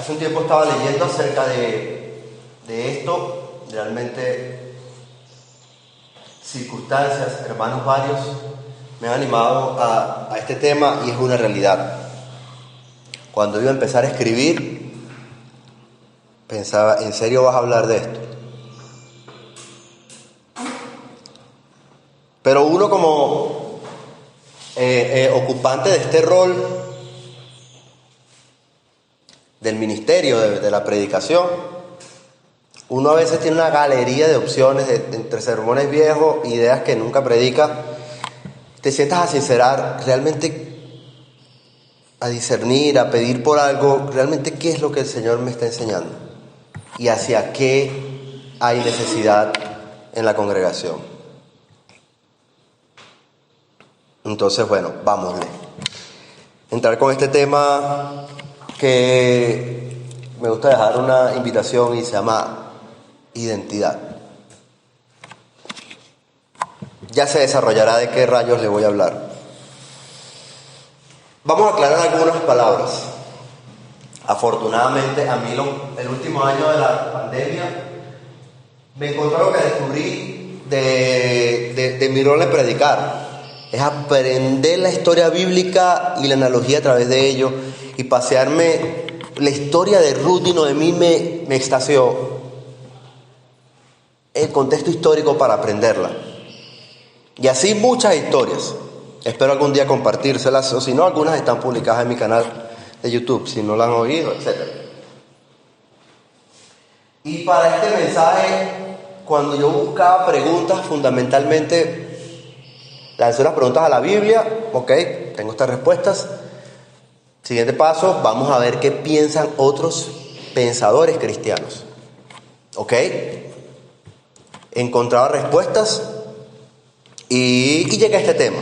Hace un tiempo estaba leyendo acerca de esto, realmente circunstancias, hermanos varios me han animado a este tema y es una realidad. Cuando iba a empezar a escribir, pensaba, ¿en serio vas a hablar de esto? Pero uno como ocupante de este rol del ministerio, de la predicación, uno a veces tiene una galería de opciones entre sermones viejos, ideas que nunca predica. Te sientas a sincerar, realmente a discernir, a pedir por algo, realmente qué es lo que el Señor me está enseñando y hacia qué hay necesidad en la congregación. Entonces, bueno, vámonos. Entrar con este tema que me gusta dejar una invitación y se llama identidad. Ya se desarrollará de qué rayos le voy a hablar. Vamos a aclarar algunas palabras. Afortunadamente, a mí el último año de la pandemia me encontré algo que descubrí de mi rol de predicar. Es aprender la historia bíblica y la analogía a través de ello y pasearme. La historia de Ruth y Noemí me extasió. El contexto histórico para aprenderla. Y así muchas historias. Espero algún día compartírselas, o si no, algunas están publicadas en mi canal de YouTube, si no la han oído, etc. Y para este mensaje, cuando yo buscaba preguntas, fundamentalmente lancé unas preguntas a la Biblia. Ok, tengo estas respuestas. Siguiente paso, vamos a ver qué piensan otros pensadores cristianos. Ok, encontraba respuestas y llegué a este tema.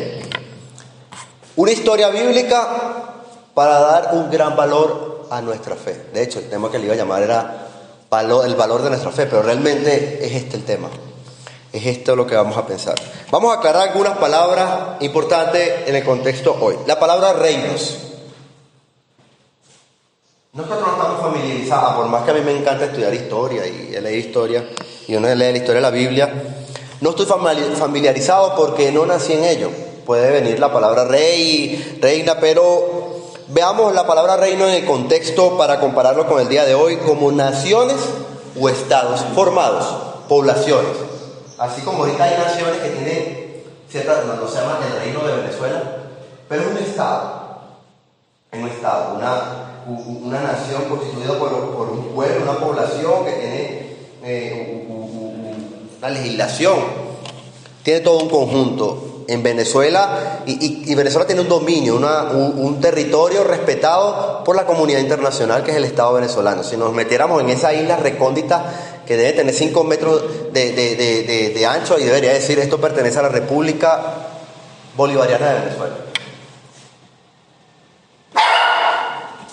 Una historia bíblica para dar un gran valor a nuestra fe. De hecho, el tema que le iba a llamar era el valor de nuestra fe, pero realmente es este el tema. Es esto lo que vamos a pensar. Vamos a aclarar algunas palabras importantes en el contexto hoy. La palabra reinos. Nosotros no estamos familiarizados, por más que a mí me encanta estudiar historia y leer historia, y uno lee la historia de la Biblia, no estoy familiarizado porque no nací en ello. Puede venir la palabra rey, reina, pero veamos la palabra reino en el contexto para compararlo con el día de hoy como naciones o estados formados, poblaciones. Así como ahorita hay naciones que tienen ciertas, no se llama el reino de Venezuela, pero es un estado, una nación constituida por un pueblo, una población que tiene una legislación, tiene todo un conjunto. En Venezuela, y Venezuela tiene un dominio, un territorio respetado por la comunidad internacional, que es el Estado venezolano. Si nos metiéramos en esa isla recóndita que debe tener 5 metros de ancho, y debería decir esto pertenece a la República Bolivariana de Venezuela.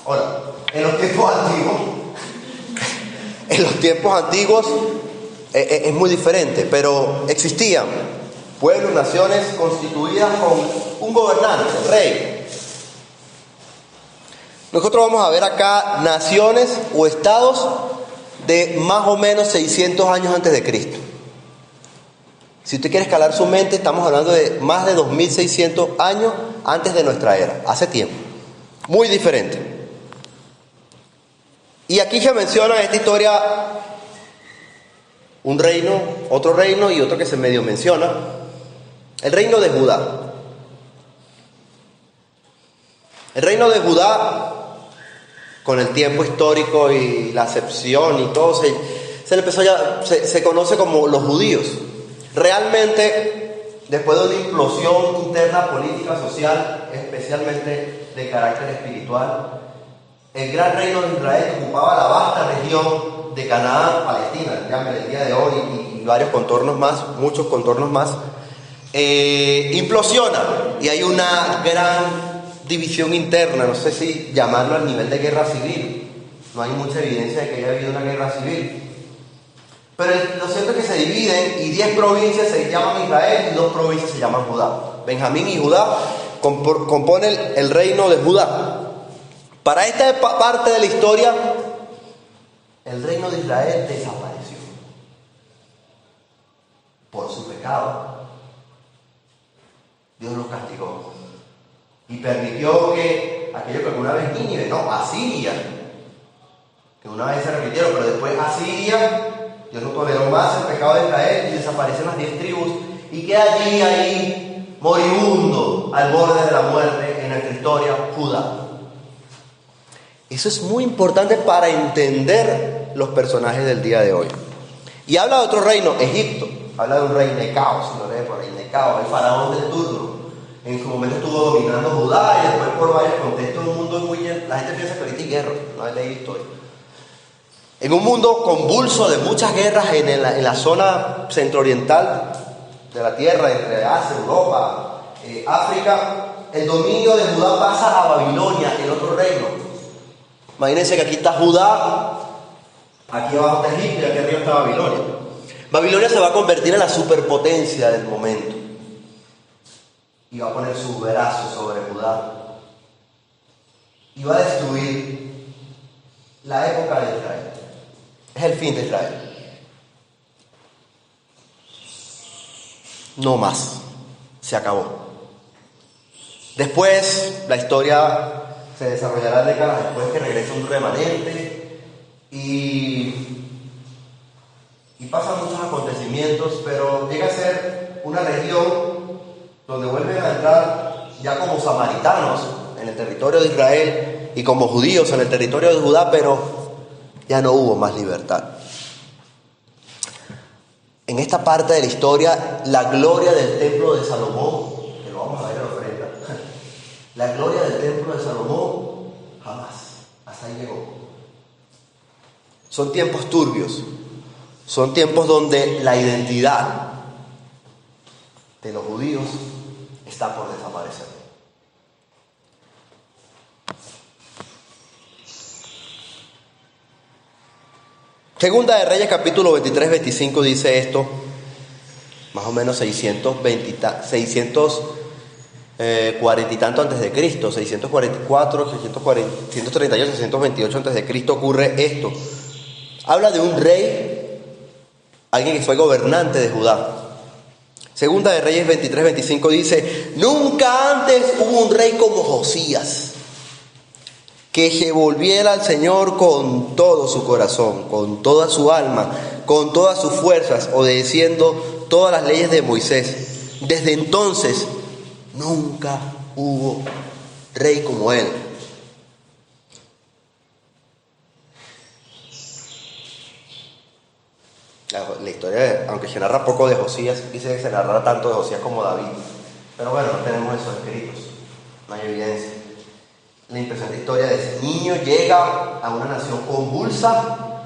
Ahora, en los tiempos antiguos es muy diferente, pero existían pueblos, naciones constituidas con un gobernante, el rey. Nosotros vamos a ver acá naciones o estados de más o menos 600 años antes de Cristo. Si usted quiere escalar su mente, estamos hablando de más de 2600 años antes de nuestra era, hace tiempo. Muy diferente. Y aquí se menciona en esta historia un reino, otro reino y otro que se medio menciona. El reino de Judá. El reino de Judá, con el tiempo histórico y la acepción y todo, se conoce como los judíos. Realmente, después de una implosión interna política, social, especialmente de carácter espiritual, el gran reino de Israel ocupaba la vasta región de Canaán, Palestina, el día de hoy, y varios contornos más, muchos contornos más. Implosiona y hay una gran división interna, no sé si llamarlo al nivel de guerra civil. No hay mucha evidencia de que haya habido una guerra civil, pero lo cierto es que se dividen y 10 provincias se llaman Israel y 2 provincias se llaman Judá. Benjamín y Judá componen el reino de Judá. Para esta parte de la historia el reino de Israel desapareció por su pecado. Dios los castigó y permitió que aquello que alguna vez Nínive, Asiria, que una vez se repitieron, pero después Asiria, Dios no toleró más el pecado de Israel y desaparecieron las 10 tribus y queda allí, ahí, moribundo, al borde de la muerte en nuestra historia, Judá. Eso es muy importante para entender los personajes del día de hoy. Y habla de otro reino, Egipto. Habla de un rey Necao, si lo lee por ahí, Necao, el faraón del turno. En su momento estuvo dominando Judá y después por varios contextos un mundo muy lleno. La gente piensa que ahorita hay guerra, no he leído historia. En un mundo convulso de muchas guerras en la zona centro-oriental de la tierra, entre Asia, Europa, África, el dominio de Judá pasa a Babilonia, el otro reino. Imagínense que aquí está Judá, aquí abajo está Egipto y aquí arriba está Babilonia. Babilonia se va a convertir en la superpotencia del momento y va a poner su brazo sobre Judá y va a destruir la época de Israel. Es el fin de Israel. No más. Se acabó. Después la historia se desarrollará décadas después, que regresa un remanente y pasan muchos acontecimientos, pero llega a ser una región donde vuelven a entrar ya como samaritanos en el territorio de Israel y como judíos en el territorio de Judá, pero ya no hubo más libertad. En esta parte de la historia, la gloria del templo de Salomón, que lo vamos a ver en la ofrenda, la gloria del templo de Salomón jamás, hasta ahí llegó. Son tiempos turbios, son tiempos donde la identidad de los judíos está por desaparecer. Segunda de Reyes, capítulo 23-25 dice esto, más o menos 640 y tanto antes de Cristo, 644, 138, 628 antes de Cristo ocurre esto. Habla de un rey, alguien que fue gobernante de Judá. Segunda de Reyes 23-25 dice: nunca antes hubo un rey como Josías, que se volviera al Señor con todo su corazón, con toda su alma, con todas sus fuerzas, obedeciendo todas las leyes de Moisés. Desde entonces nunca hubo rey como él. La historia, aunque se narra poco de Josías, dice que se narra tanto de Josías como David. Pero bueno, no tenemos eso escritos, no hay evidencia. La impresionante historia de ese niño llega a una nación convulsa,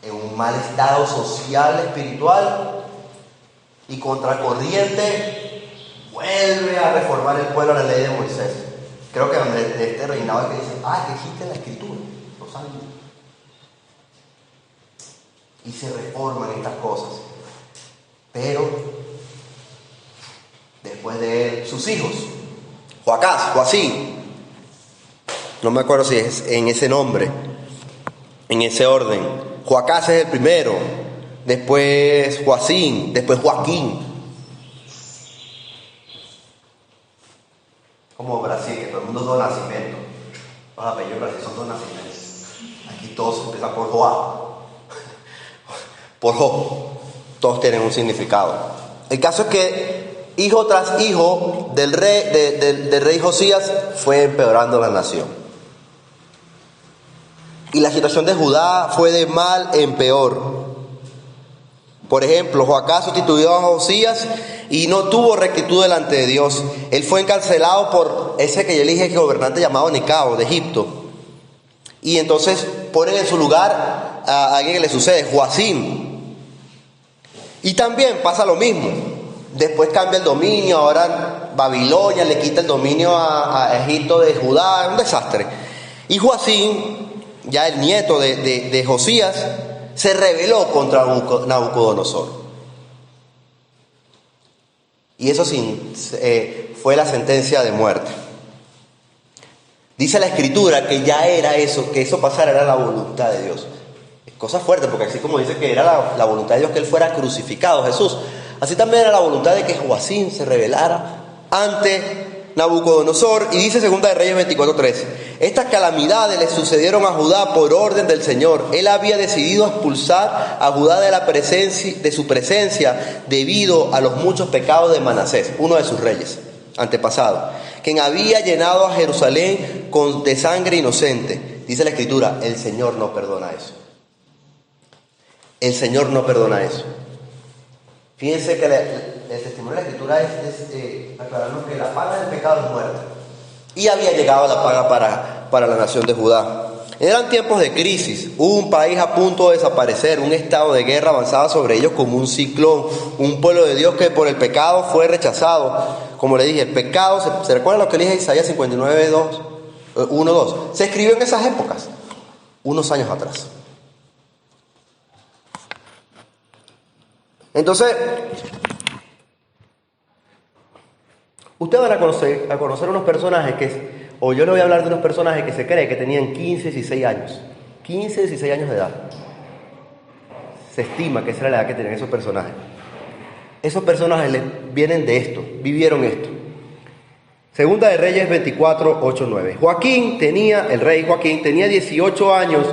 en un mal estado social, espiritual, y contracorriente vuelve a reformar el pueblo a la ley de Moisés. Creo que de este reinado es que dicen: que existe la escritura, lo saben. Y se reforman estas cosas. Pero después de él, sus hijos, Joacim, no me acuerdo si es en ese nombre, en ese orden. Joacás es el primero, después Joacim, después Joaquín. Como Brasil, que todo el mundo es dos nacimientos. Los apellidos de Brasil son dos nacimientos. Aquí todos empiezan por Joá, por Jo. Todos tienen un significado. El caso es que hijo tras hijo del rey Josías fue empeorando la nación. Y la situación de Judá fue de mal en peor. Por ejemplo, Joacás sustituyó a Josías y no tuvo rectitud delante de Dios. Él fue encarcelado por ese que yo le dije, gobernante llamado Necao de Egipto. Y entonces ponen en su lugar a alguien que le sucede, Joacim. Y también pasa lo mismo. Después cambia el dominio, ahora Babilonia le quita el dominio a Egipto de Judá, es un desastre. Y Joacim, ya el nieto de Josías, se rebeló contra Nabucodonosor. Y eso fue la sentencia de muerte. Dice la Escritura que ya era eso, que eso pasara era la voluntad de Dios. Cosa fuerte, porque así como dice que era la voluntad de Dios que él fuera crucificado, Jesús, así también era la voluntad de que Joacim se rebelara ante Nabucodonosor. Y dice Segunda de Reyes 24:13: estas calamidades le sucedieron a Judá por orden del Señor. Él había decidido expulsar a Judá de su presencia debido a los muchos pecados de Manasés, uno de sus reyes antepasados, quien había llenado a Jerusalén de sangre inocente. Dice la Escritura, el Señor no perdona eso. El Señor no perdona eso. Fíjense que el testimonio de la Escritura es aclararnos que la paga del pecado es muerte. Y había llegado la paga para la nación de Judá. Eran tiempos de crisis, hubo un país a punto de desaparecer, un estado de guerra avanzaba sobre ellos como un ciclón, un pueblo de Dios que por el pecado fue rechazado. Como le dije, el pecado, ¿se recuerdan lo que le dije Isaías 59, 1, 2? Se escribió en esas épocas, unos años atrás. Entonces, ustedes van a conocer unos personajes o yo le voy a hablar de unos personajes que se cree que tenían 15, 16 años. 15, 16 años de edad. Se estima que esa era la edad que tenían esos personajes. Esos personajes vienen de esto, vivieron esto. Segunda de Reyes 24, 8, 9. El rey Joaquín tenía 18 años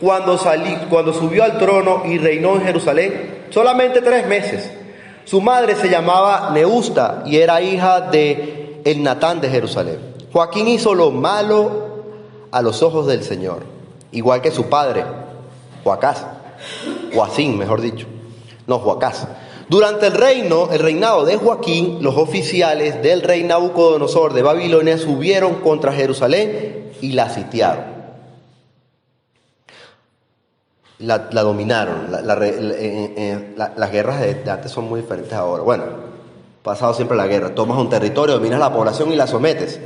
cuando subió al trono y reinó en Jerusalén solamente 3 meses. Su madre se llamaba Neusta y era hija de Elnatán de Jerusalén. Joaquín hizo lo malo a los ojos del Señor, igual que su padre, Joacim, mejor dicho. Joacás. Durante el reinado de Joaquín, los oficiales del rey Nabucodonosor de Babilonia subieron contra Jerusalén y la sitiaron. La dominaron. Las guerras de antes son muy diferentes ahora. Bueno, pasado siempre la guerra. Tomas un territorio, dominas la población y la sometes.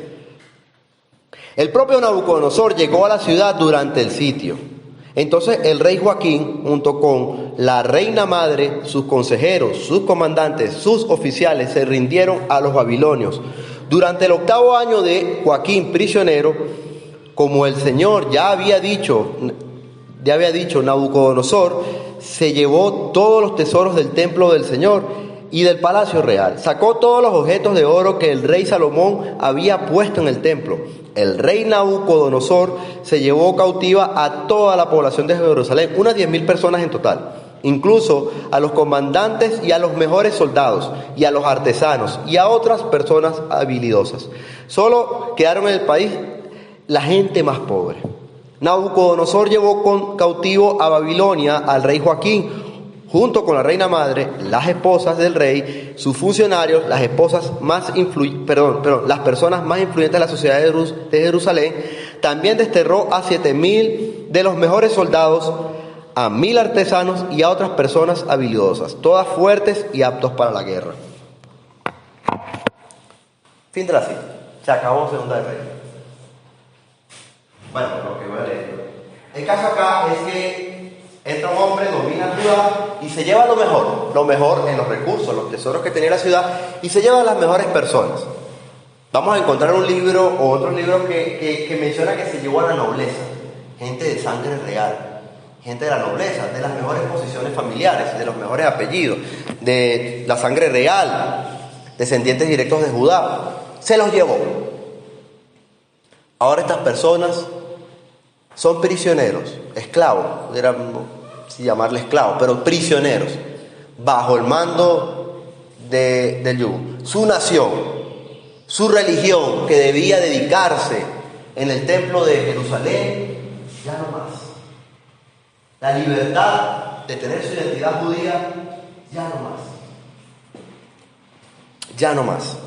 El propio Nabucodonosor llegó a la ciudad durante el sitio. Entonces el rey Joaquín, junto con la reina madre, sus consejeros, sus comandantes, sus oficiales, se rindieron a los babilonios. Durante el 8º año de Joaquín prisionero, como el Señor ya había dicho, Nabucodonosor se llevó todos los tesoros del templo del Señor y del palacio real. Sacó todos los objetos de oro que el rey Salomón había puesto en el templo. El rey Nabucodonosor se llevó cautiva a toda la población de Jerusalén, unas 10.000 personas en total, incluso a los comandantes y a los mejores soldados, y a los artesanos, y a otras personas habilidosas. Solo quedaron en el país la gente más pobre. Nabucodonosor llevó cautivo a Babilonia al rey Joaquín, junto con la reina madre, las esposas del rey, sus funcionarios, las personas más influyentes de la sociedad de Jerusalén. También desterró a 7.000 de los mejores soldados, a 1.000 artesanos y a otras personas habilidosas, todas fuertes y aptos para la guerra. Fin de la cita. Se acabó Segunda de Reyes. Bueno, lo que voy a leer. El caso acá es que entra un hombre, domina la ciudad y se lleva lo mejor en los recursos, los tesoros que tenía la ciudad, y se lleva a las mejores personas. Vamos a encontrar un libro o otro libro que menciona que se llevó a la nobleza, gente de sangre real, gente de la nobleza, de las mejores posiciones familiares, de los mejores apellidos, de la sangre real, descendientes directos de Judá. Se los llevó. Ahora estas personas son prisioneros, esclavos, sin llamarle esclavos, pero prisioneros, bajo el mando del yugo. Su nación, su religión, que debía dedicarse en el templo de Jerusalén, ya no más. La libertad de tener su identidad judía, ya no más. Ya no más.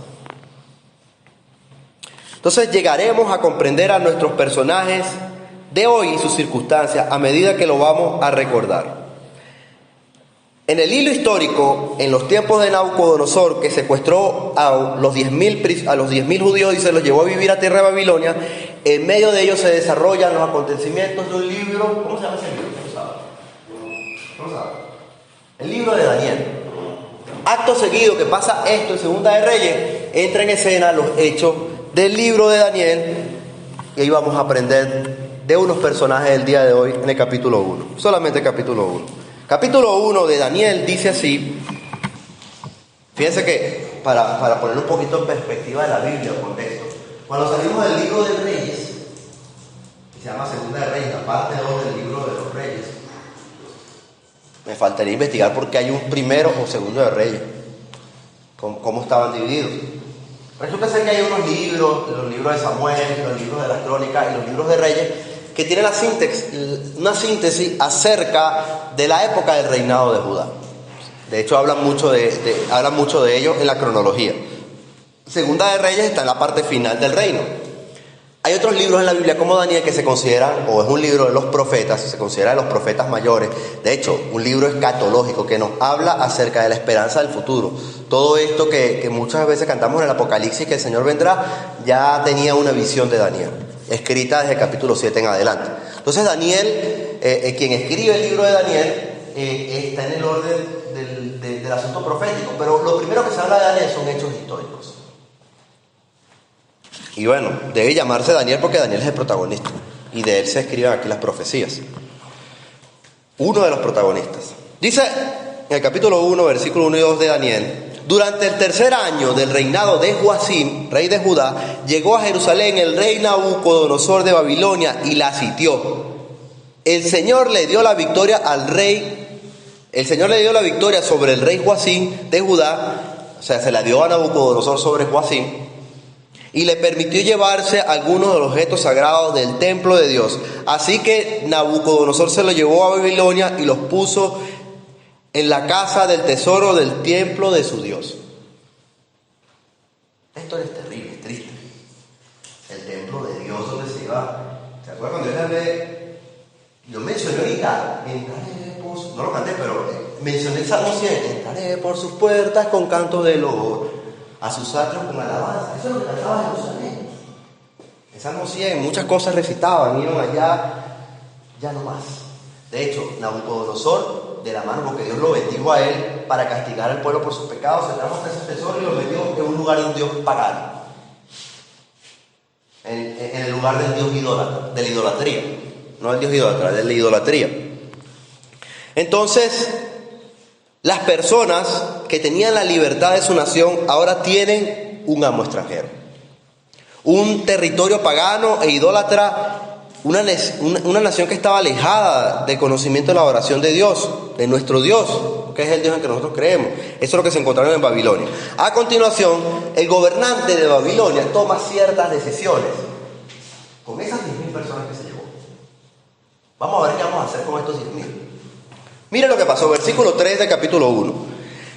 Entonces llegaremos a comprender a nuestros personajes de hoy y sus circunstancias a medida que lo vamos a recordar. En el hilo histórico, en los tiempos de Nabucodonosor, que secuestró a los 10.000 judíos y se los llevó a vivir a tierra de Babilonia, en medio de ellos se desarrollan los acontecimientos de un libro. ¿Cómo se llama ese libro? ¿Cómo sabe? El libro de Daniel. Acto seguido que pasa esto en Segunda de Reyes, entra en escena los hechos del libro de Daniel, y ahí vamos a aprender de unos personajes del día de hoy en el capítulo 1. Solamente el capítulo 1. Capítulo 1 de Daniel dice así. Fíjense que para poner un poquito en perspectiva de la Biblia o contexto, cuando salimos del libro de Reyes, que se llama Segunda de Reyes, la parte 2 del libro de los Reyes, me faltaría investigar por qué hay un primero o segundo de Reyes, cómo estaban divididos. Resulta ser que hay unos libros, los libros de Samuel, los libros de las Crónicas y los libros de Reyes, que tienen una síntesis acerca de la época del reinado de Judá. De hecho, hablan mucho de ello en la cronología. Segunda de Reyes está en la parte final del reino. Hay otros libros en la Biblia como Daniel que se consideran, o es un libro de los profetas, se considera de los profetas mayores. De hecho, un libro escatológico que nos habla acerca de la esperanza del futuro. Todo esto que muchas veces cantamos en el Apocalipsis, que el Señor vendrá, ya tenía una visión de Daniel, escrita desde el capítulo 7 en adelante. Entonces Daniel, quien escribe el libro de Daniel, está en el orden del asunto profético. Pero lo primero que se habla de Daniel son hechos históricos. Y bueno, debe llamarse Daniel porque Daniel es el protagonista. Y de él se escriben aquí las profecías. Uno de los protagonistas. Dice en el capítulo 1, versículo 1 y 2 de Daniel: durante el tercer año del reinado de Joacim, rey de Judá, llegó a Jerusalén el rey Nabucodonosor de Babilonia y la sitió. El Señor le dio la victoria sobre el rey Joacim de Judá. O sea, se la dio a Nabucodonosor sobre Joacim. Y le permitió llevarse algunos de los objetos sagrados del templo de Dios. Así que Nabucodonosor se los llevó a Babilonia y los puso en la casa del tesoro del templo de su Dios. Esto es terrible, es triste. El templo de Dios donde se iba. ¿Se acuerdan cuando yo hablé? Yo mencioné ahorita, no lo canté, pero mencioné el Salmo 100. Entraré por sus puertas con canto de loor, a sus atrios con alabanza. Eso es lo que cantaba Jerusalén. En Salmo 100 muchas cosas recitaban, iban allá, ya no más. De hecho, Nabucodonosor, de la mano, porque Dios lo bendijo a él para castigar al pueblo por sus pecados, se trajo hasta ese tesoro y lo metió en un lugar de un dios pagano, en el lugar del dios idólatra, de la idolatría. No del dios idólatra, de la idolatría. Entonces, las personas que tenían la libertad de su nación ahora tienen un amo extranjero. Un territorio pagano e idólatra, una nación que estaba alejada del conocimiento de la adoración de Dios, de nuestro Dios, que es el Dios en que nosotros creemos. Eso es lo que se encontraron en Babilonia. A continuación, el gobernante de Babilonia toma ciertas decisiones con esas 10.000 personas que se llevó. Vamos a ver qué vamos a hacer con estos 10.000. Mire lo que pasó, versículo 3 del capítulo 1.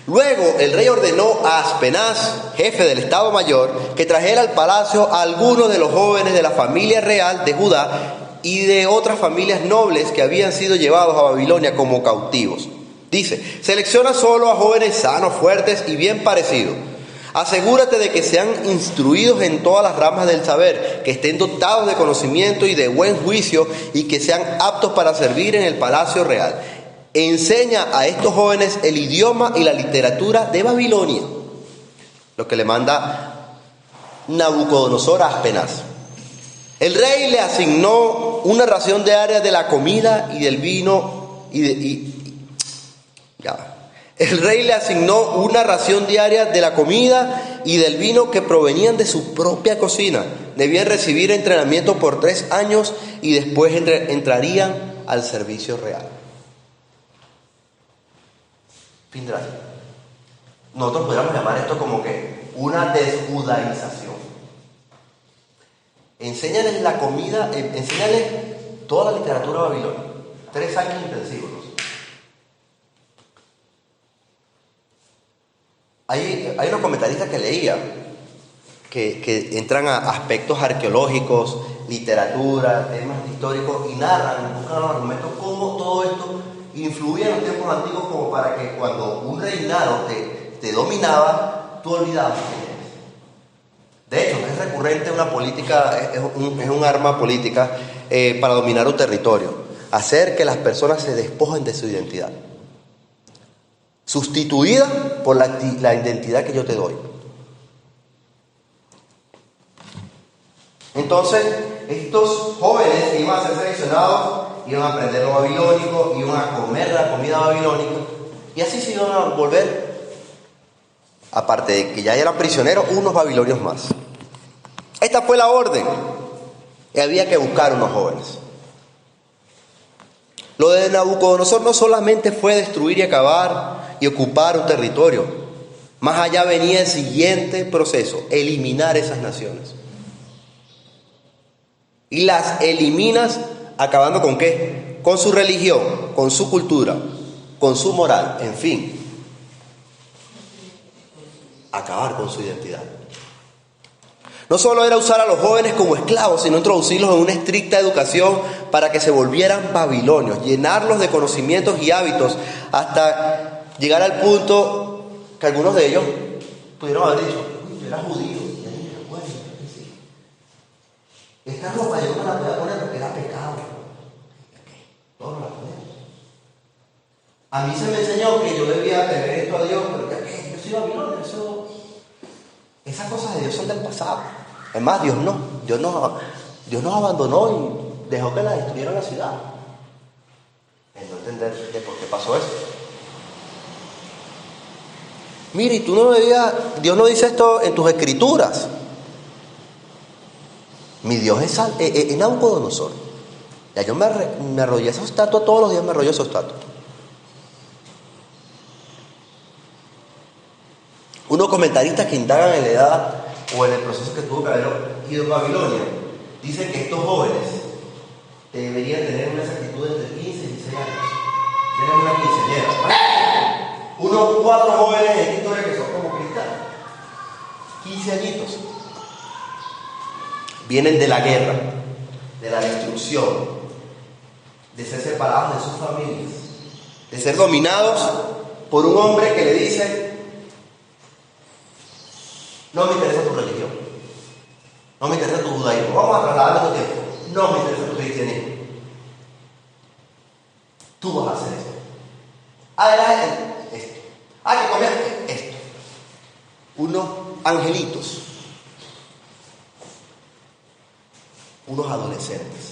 Luego el rey ordenó a Aspenaz, jefe del Estado Mayor, que trajera al palacio a algunos de los jóvenes de la familia real de Judá y de otras familias nobles que habían sido llevados a Babilonia como cautivos. Dice: selecciona solo a jóvenes sanos, fuertes y bien parecidos. Asegúrate de que sean instruidos en todas las ramas del saber, que estén dotados de conocimiento y de buen juicio y que sean aptos para servir en el palacio real. Enseña a estos jóvenes el idioma y la literatura de Babilonia. Lo que le manda Nabucodonosor a Aspenaz. El rey le asignó una ración diaria de la comida y del vino El rey le asignó una ración diaria de la comida y del vino que provenían de su propia cocina. Debían recibir entrenamiento por 3 años y después entrarían al servicio real. Fin de la cita. Nosotros podríamos llamar esto como que una desjudaización. Enséñales la comida, enséñales toda la literatura babilónica. 3 años intensivos. Hay unos comentaristas que leía que entran a aspectos arqueológicos, literatura, temas históricos y narran, buscan los argumentos cómo todo esto influía en los tiempos antiguos, como para que cuando un reinado te dominaba, tú olvidabas quién eres. De hecho, es recurrente una política, es un arma política para dominar un territorio, hacer que las personas se despojen de su identidad, sustituida por la identidad que yo te doy. Entonces, estos jóvenes que iban a ser seleccionados iban a aprender lo babilónico, iban a comer la comida babilónica, y así se iban a volver, aparte de que ya eran prisioneros, unos babilonios más. Esta fue la orden, y había que buscar unos jóvenes. Lo de Nabucodonosor no solamente fue destruir y acabar y ocupar un territorio. Más allá venía el siguiente proceso: eliminar esas naciones. Y las eliminas acabando ¿con qué? Con su religión, con su cultura, con su moral, en fin. Acabar con su identidad. No solo era usar a los jóvenes como esclavos, sino introducirlos en una estricta educación para que se volvieran babilonios, llenarlos de conocimientos y hábitos hasta llegar al punto que algunos de ellos pudieron haber dicho: uy, yo era judío, y ahí me recuerdo que sí. Esta ropa yo no la podía poner porque era pecado. Todos la ponemos. A mí se me enseñó que yo debía tener esto a Dios, pero que yo soy babilonio, esas cosas de Dios son del pasado. Es más, Dios nos abandonó y dejó que la destruyeran la ciudad. En no entender de por qué pasó eso. Mire, tú no debías, Dios no dice esto en tus escrituras. Mi Dios es Nabucodonosor. Ya yo me arrollé esos estatuas, todos los días me arrollé esos estatuas. Unos comentaristas que indagan en la edad o en el proceso que tuvo que haber ido a Babilonia dicen que estos jóvenes deberían tener una exactitud entre 15 y 16 años. Eran una quinceañera. Unos 4 jóvenes en esta historia que son como cristianos, 15 añitos. Vienen de la guerra, de la destrucción, de ser separados de sus familias, de ser dominados por un hombre que le dice: no me interesa tu religión, no me interesa tu judaísmo, vamos a trasladarlo tu tiempo, no me interesa tu cristianismo, tú vas a hacer esto, era esto, que comer esto. Unos angelitos, unos adolescentes.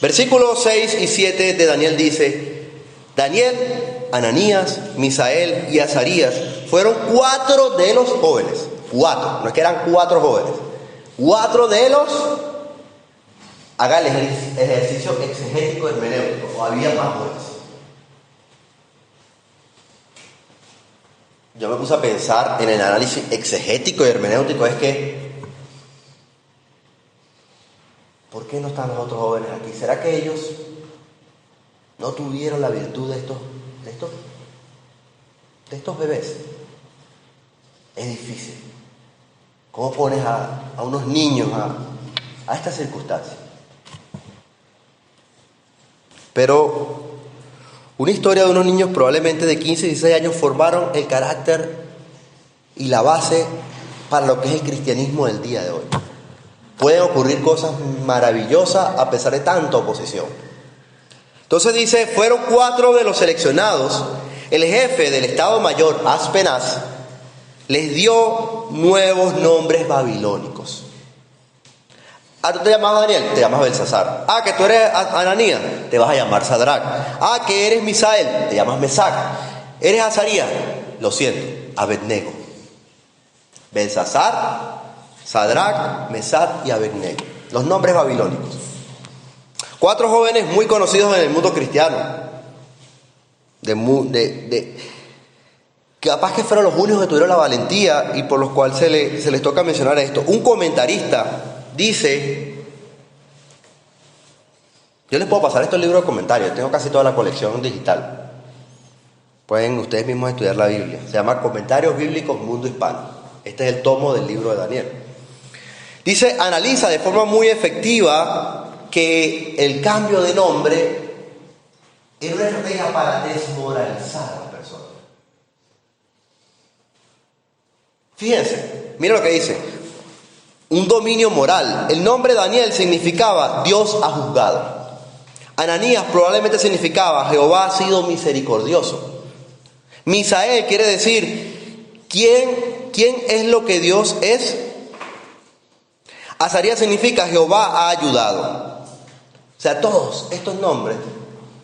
Versículos 6 y 7 de Daniel dice: Daniel, Ananías, Misael y Azarías fueron 4 de los jóvenes. 4, no es que eran 4 jóvenes. 4 de los, haga el ejercicio exegético hermenéutico, o había más jóvenes. Yo me puse a pensar en el análisis exegético y hermenéutico, es que ¿por qué no están los otros jóvenes aquí? ¿Será que ellos no tuvieron la virtud de estos bebés? Es difícil. ¿Cómo pones a unos niños a estas circunstancias? Pero una historia de unos niños probablemente de 15 y 16 años formaron el carácter y la base para lo que es el cristianismo del día de hoy. Pueden ocurrir cosas maravillosas a pesar de tanta oposición. Entonces dice, fueron 4 de los seleccionados. El jefe del Estado Mayor, Aspenaz, les dio nuevos nombres babilónicos. ¿Tú te llamas Daniel? Te llamas Belsasar. Que tú eres Ananías, te vas a llamar Sadrac. Que eres Misael, te llamas Mesac. Eres Azarías, lo siento, Abednego. Belsasar, Sadrac, Mesac y Abednego. Los nombres babilónicos. 4 jóvenes muy conocidos en el mundo cristiano. Capaz que fueron los únicos que tuvieron la valentía y por los cuales se les toca mencionar esto. Un comentarista dice, yo les puedo pasar estos libros de comentarios, tengo casi toda la colección digital. Pueden ustedes mismos estudiar la Biblia. Se llama Comentarios Bíblicos Mundo Hispano. Este es el tomo del libro de Daniel. Dice, analiza de forma muy efectiva que el cambio de nombre era una estrategia para desmoralizar a las personas. Fíjense, miren lo que dice. Un dominio moral. El nombre Daniel significaba Dios ha juzgado. Ananías probablemente significaba Jehová ha sido misericordioso. Misael quiere decir ¿quién es lo que Dios es? Azarías significa Jehová ha ayudado. O sea, todos estos nombres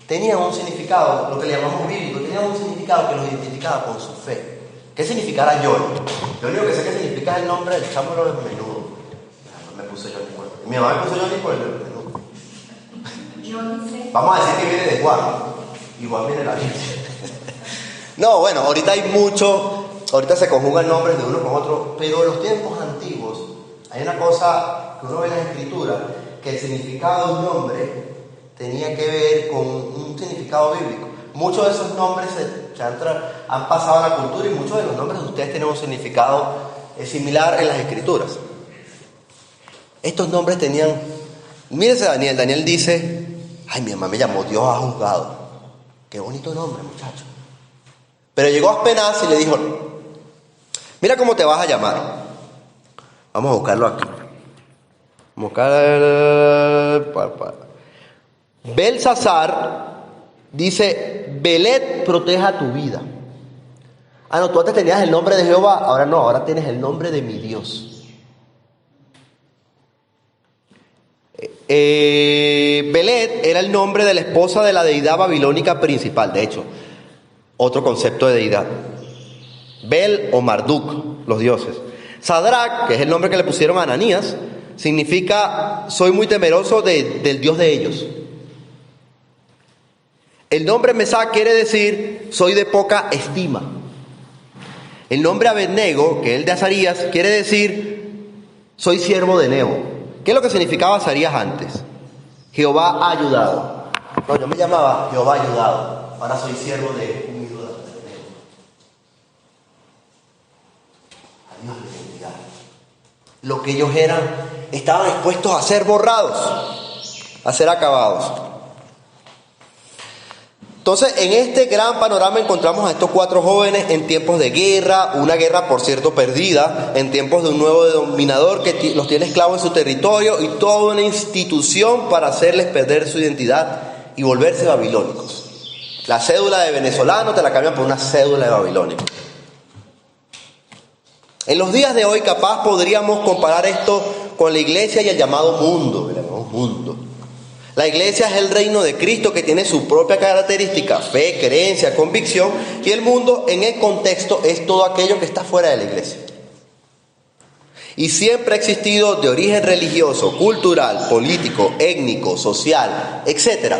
tenían un significado, lo que le llamamos bíblico, tenían un significado que los identificaba con su fe. ¿Qué significará Johnny? Lo único que sé que significa es el nombre del chamo del menudo. No me puse Johnny por el... Mi mamá me puso Johnny por el menudo. Vamos a decir que viene de Juan. Igual viene la Biblia. No, bueno, ahorita hay mucho, ahorita se conjugan nombres de uno con otro, pero en los tiempos antiguos hay una cosa que uno ve en las escrituras, que el significado de un nombre tenía que ver con un significado bíblico. Muchos de esos nombres han pasado a la cultura y muchos de los nombres de ustedes tienen un significado similar en las escrituras. Estos nombres tenían... Mírense Daniel. Daniel dice, ay, mi mamá me llamó Dios ha juzgado. Qué bonito nombre, muchacho. Pero llegó Aspenaz y le dijo, mira cómo te vas a llamar. Vamos a buscarlo aquí. Vamos a buscar... Belsasar dice, Belet proteja tu vida. Ah, no, tú antes tenías el nombre de Jehová, ahora no, ahora tienes el nombre de mi Dios. Belet era el nombre de la esposa de la deidad babilónica principal, de hecho, otro concepto de deidad. Bel o Marduk, los dioses. Sadrach, que es el nombre que le pusieron a Ananías, significa soy muy temeroso del Dios de ellos. El nombre Mesach quiere decir soy de poca estima. El nombre Abednego, que es el de Azarías, quiere decir soy siervo de Nebo. ¿Qué es lo que significaba Azarías antes? Jehová ha ayudado. No, yo me llamaba Jehová ha ayudado. Ahora soy siervo de un ídolo de Nebo. A Dios le bendiga. Lo que ellos eran, estaban expuestos a ser borrados, a ser acabados. Entonces, en este gran panorama encontramos a estos 4 jóvenes en tiempos de guerra, una guerra por cierto perdida, en tiempos de un nuevo dominador que los tiene esclavos en su territorio y toda una institución para hacerles perder su identidad y volverse babilónicos. La cédula de venezolano te la cambian por una cédula de babilónico. En los días de hoy capaz podríamos comparar esto con la iglesia y el llamado mundo, La iglesia es el reino de Cristo que tiene su propia característica, fe, creencia, convicción, y el mundo en el contexto es todo aquello que está fuera de la iglesia. Y siempre ha existido de origen religioso, cultural, político, étnico, social, etc.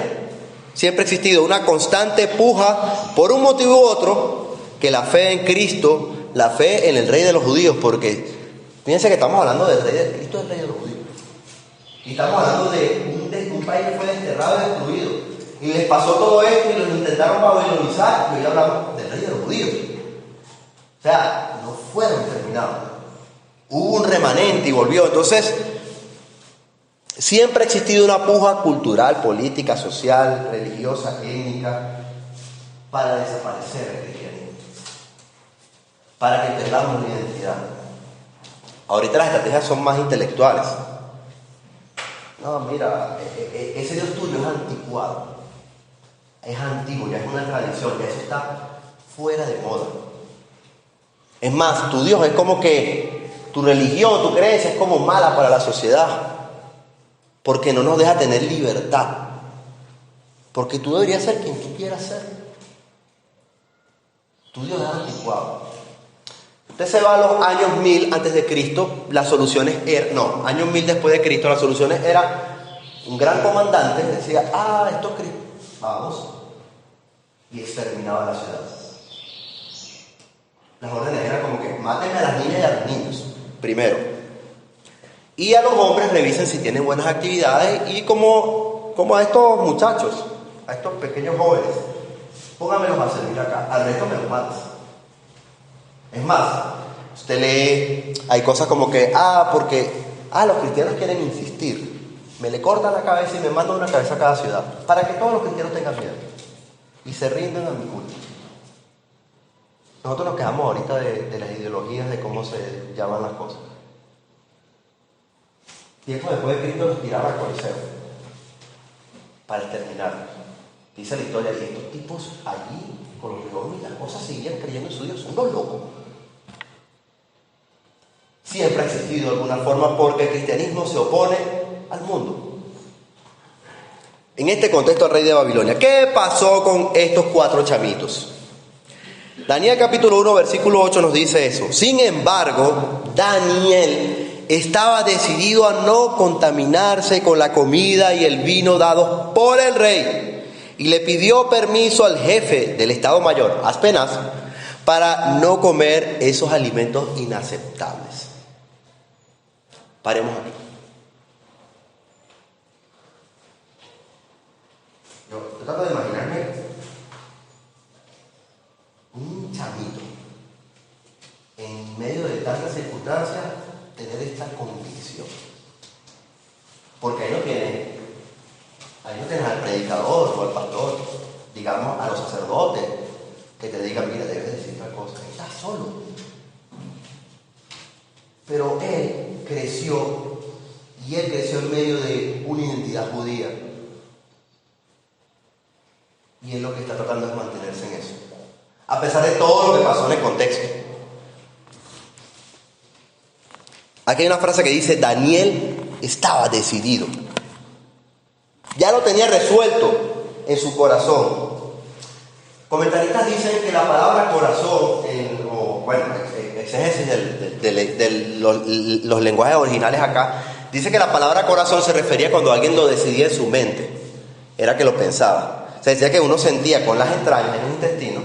Siempre ha existido una constante puja por un motivo u otro que la fe en Cristo, la fe en el rey de los judíos, porque fíjense que estamos hablando del rey de Cristo, el rey de los judíos. Y estamos hablando de un país que fue desterrado y destruido. Y les pasó todo esto y los intentaron babilonizar. Y hoy hablamos del rey de los judíos. O sea, no fueron terminados. Hubo un remanente y volvió. Entonces, siempre ha existido una puja cultural, política, social, religiosa, étnica, para desaparecer el cristianismo. Para que perdamos la identidad. Ahorita las estrategias son más intelectuales. No, mira, ese Dios tuyo es anticuado, es antiguo, ya es una tradición, ya eso está fuera de moda. Es más, tu Dios es como que tu religión, tu creencia es como mala para la sociedad, porque no nos deja tener libertad, porque tú deberías ser quien tú quieras ser. Tu Dios es anticuado. Usted se va a los años 1000 antes de Cristo, las soluciones eran, no, años 1000 después de Cristo, las soluciones eran un gran comandante que decía, estos cristianos, vamos, y exterminaba la ciudad. Las órdenes eran como que maten a las niñas y a los niños, primero. Y a los hombres revisen si tienen buenas actividades y como a estos muchachos, a estos pequeños jóvenes, pónganmelos a servir acá, al resto me los matas. Es más, usted lee, hay cosas como que, porque los cristianos quieren insistir. Me le cortan la cabeza y me mandan una cabeza a cada ciudad, para que todos los cristianos tengan miedo y se rinden a mi culto. Nosotros nos quejamos ahorita de las ideologías, de cómo se llaman las cosas. Tiempo después de Cristo los tiraron al Coliseo para exterminar. Dice la historia, y estos tipos allí, con los leones y las cosas, seguían creyendo en su Dios. Son unos locos. siempre ha existido de alguna forma porque el cristianismo se opone al mundo. En este contexto al rey de Babilonia, ¿qué pasó con estos 4 chamitos? Daniel capítulo 1 versículo 8 nos dice eso. Sin embargo, Daniel estaba decidido a no contaminarse con la comida y el vino dados por el rey, y le pidió permiso al jefe del Estado Mayor, Aspenaz, para no comer esos alimentos inaceptables. Paremos aquí. Yo trato de imaginarme un chamito en medio de tantas circunstancias tener esta convicción, porque ahí no tienes al predicador o al pastor, digamos a los sacerdotes que te digan, mira, debes decir tal cosa. Estás solo. Pero él creció en medio de una identidad judía, y él lo que está tratando es mantenerse en eso, a pesar de todo lo que pasó en el contexto. Aquí hay una frase que dice: Daniel estaba decidido. Ya lo tenía resuelto en su corazón. Comentaristas dicen que la palabra corazón, exégesis de los lenguajes originales acá, dice que la palabra corazón se refería cuando alguien lo decidía en su mente. Era que lo pensaba. Se decía que uno sentía con las entrañas en un intestino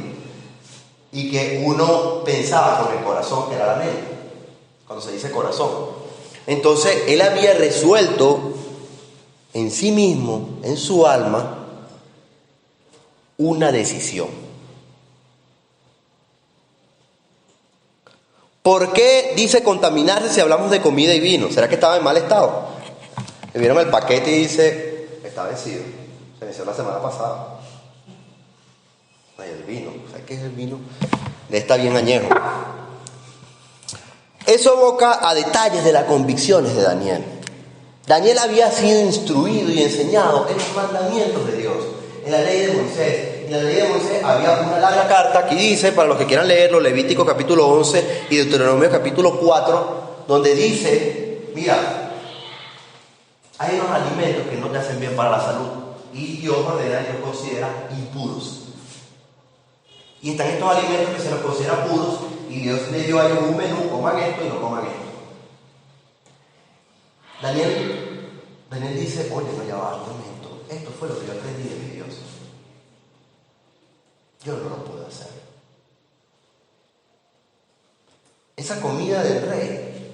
y que uno pensaba con el corazón, que era la mente, cuando se dice corazón. Entonces él había resuelto en sí mismo, en su alma, una decisión. ¿Por qué dice contaminarse si hablamos de comida y vino? ¿Será que estaba en mal estado? Le vieron el paquete y dice: está vencido, se venció la semana pasada. Ay, el vino, ¿sabes qué es el vino? Está bien añejo. Eso evoca a detalles de las convicciones de Daniel. Daniel había sido instruido y enseñado en los mandamientos de Dios, en la ley de Moisés. En la ley de Moisés había una larga carta, aquí dice, para los que quieran leerlo, Levítico capítulo 11 y Deuteronomio capítulo 4, donde dice: mira, hay unos alimentos que no te hacen bien para la salud, y Dios ordena y los considera impuros. Y están estos alimentos que se los considera puros, y Dios le dio a ellos un menú: coman esto y no coman esto. Daniel dice: oye, no, ya va, un momento, esto fue lo que yo aprendí de mi Dios. Yo no lo puedo hacer. Esa comida del rey,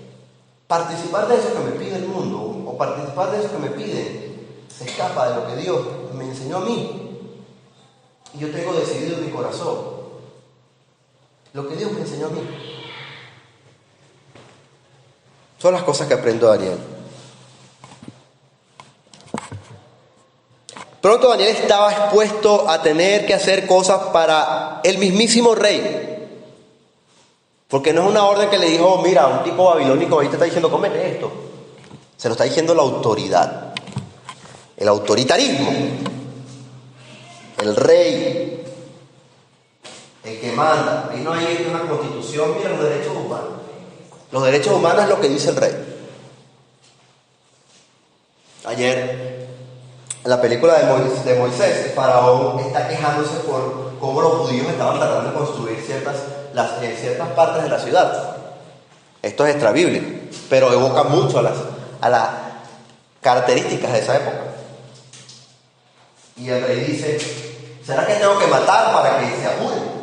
participar de eso que me pide el mundo, o participar de eso que me piden, se escapa de lo que Dios me enseñó a mí. Y yo tengo decidido en mi corazón lo que Dios me enseñó a mí. Son las cosas que aprendo de Daniel. Pronto Daniel estaba expuesto a tener que hacer cosas para el mismísimo rey. Porque no es una orden que le dijo: mira, un tipo babilónico ahí te está diciendo cómete esto. Se lo está diciendo la autoridad, el autoritarismo, el rey, el que manda. Ahí no hay una constitución, mira, los derechos humanos. Los derechos humanos es lo que dice el rey. Ayer, en la película de Moisés, el faraón está quejándose por cómo los judíos estaban tratando de construir ciertas partes de la ciudad. Esto es extrabíblico, pero evoca mucho a las características de esa época. Y el rey dice: ¿será que tengo que matar para que se apuren?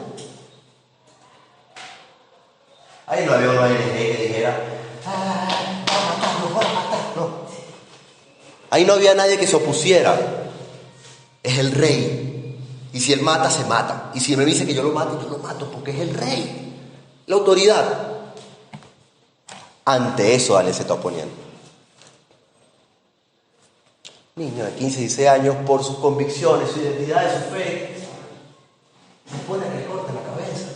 Ahí no había una ONG que dijera: voy a matar, no. Ahí no había nadie que se opusiera. Es el rey. Y si él mata, se mata. Y si me dice que yo lo mato, yo lo mato, porque es el rey, la autoridad. Ante eso Daniel se está oponiendo. Niño de 15, 16 años, por sus convicciones, su identidad y su fe, se pone que le corte la cabeza.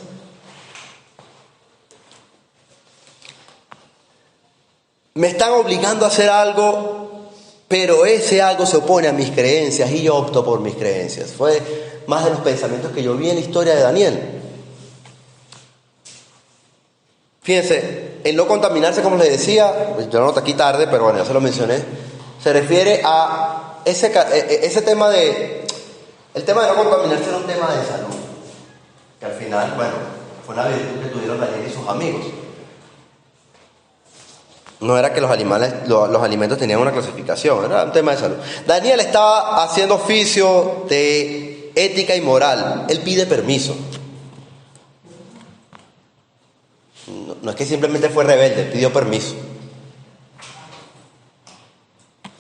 Me están obligando a hacer algo, pero ese algo se opone a mis creencias y yo opto por mis creencias. Fue más de los pensamientos que yo vi en la historia de Daniel. Fíjense, en no contaminarse, como les decía, yo lo noté aquí tarde, pero bueno, ya se lo mencioné, se refiere a ese tema de... El tema de no contaminarse era un tema de salud, que al final, bueno, fue una virtud que tuvieron Daniel y sus amigos. No era que los alimentos tenían una clasificación, era un tema de salud. Daniel estaba haciendo oficio de ética y moral. Él pide permiso. No es que simplemente fue rebelde, él pidió permiso.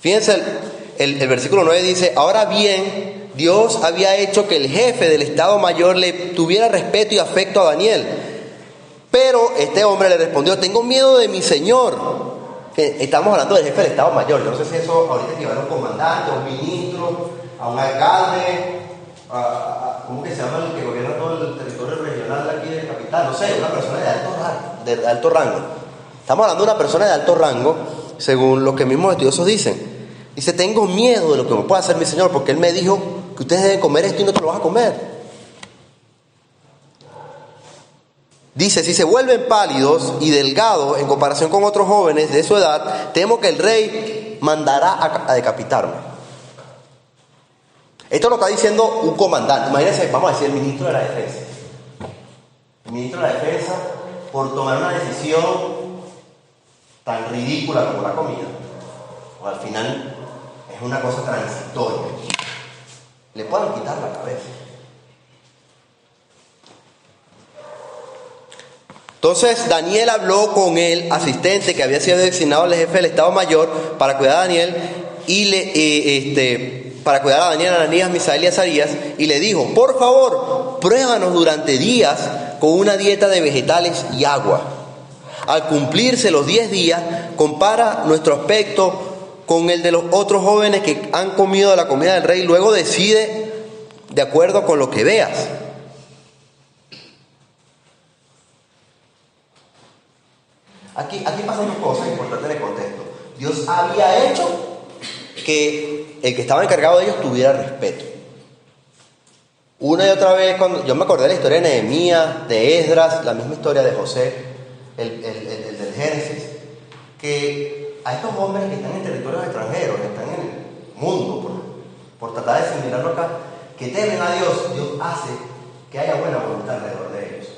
Fíjense, el versículo 9 dice: ahora bien, Dios había hecho que el jefe del Estado Mayor le tuviera respeto y afecto a Daniel. Pero este hombre le respondió: tengo miedo de mi señor. Que estamos hablando del jefe del Estado Mayor. Yo no sé si eso ahorita equivale a un comandante, a un ministro, a un alcalde, ¿cómo que se llama el que gobierna todo el territorio regional de aquí de la capital? No sé, una persona de alto rango. Estamos hablando de una persona de alto rango, según lo que mismos estudiosos dicen. Dice: tengo miedo de lo que me pueda hacer mi señor, porque él me dijo que ustedes deben comer esto y no te lo vas a comer. Dice: si se vuelven pálidos y delgados en comparación con otros jóvenes de su edad, temo que el rey mandará a decapitarme. Esto lo está diciendo un comandante. Imagínense, vamos a decir, el ministro de la Defensa. El ministro de la Defensa, por tomar una decisión tan ridícula como la comida, o al final es una cosa transitoria, le pueden quitar la cabeza. Entonces Daniel habló con el asistente que había sido designado al jefe del Estado Mayor para cuidar a Daniel para cuidar a Daniel, Ananías, Misael y Azarías, y le dijo: por favor, pruébanos durante días con una dieta de vegetales y agua. Al cumplirse los 10 días, compara nuestro aspecto con el de los otros jóvenes que han comido de la comida del rey, luego decide de acuerdo con lo que veas. Aquí pasan dos cosas importantes en el contexto. Dios había hecho que el que estaba encargado de ellos tuviera respeto. Una y otra vez, cuando yo me acordé de la historia de Nehemías, de Esdras, la misma historia de José, el del Génesis, que a estos hombres que están en territorios extranjeros, que están en el mundo, por tratar de asimilarlo acá, que temen a Dios, Dios hace que haya buena voluntad alrededor de ellos.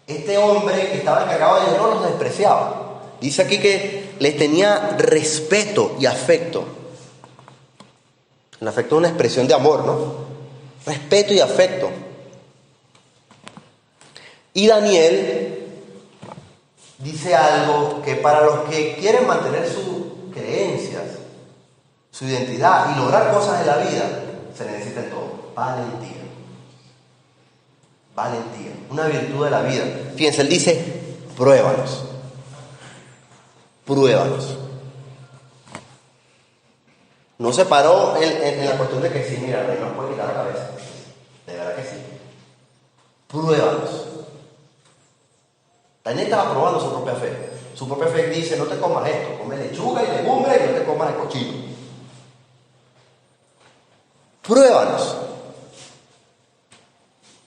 Este hombre que estaba encargado de ellos no los despreciaba. Dice aquí que les tenía respeto y afecto. El afecto es una expresión de amor, ¿no? Respeto y afecto. Y Daniel dice algo que para los que quieren mantener sus creencias, su identidad y lograr cosas en la vida, se necesita en todo: valentía. Valentía, una virtud de la vida. Fíjense, él dice: pruébanos. Pruébanos. No se paró en la cuestión de que sí, mira, el rey nos puede quitar la cabeza. De verdad que sí. Pruébanos. Daniel estaba probando su propia fe. Su propia fe dice: no te comas esto, come lechuga y legumbre y no te comas el cochino. Pruébanos.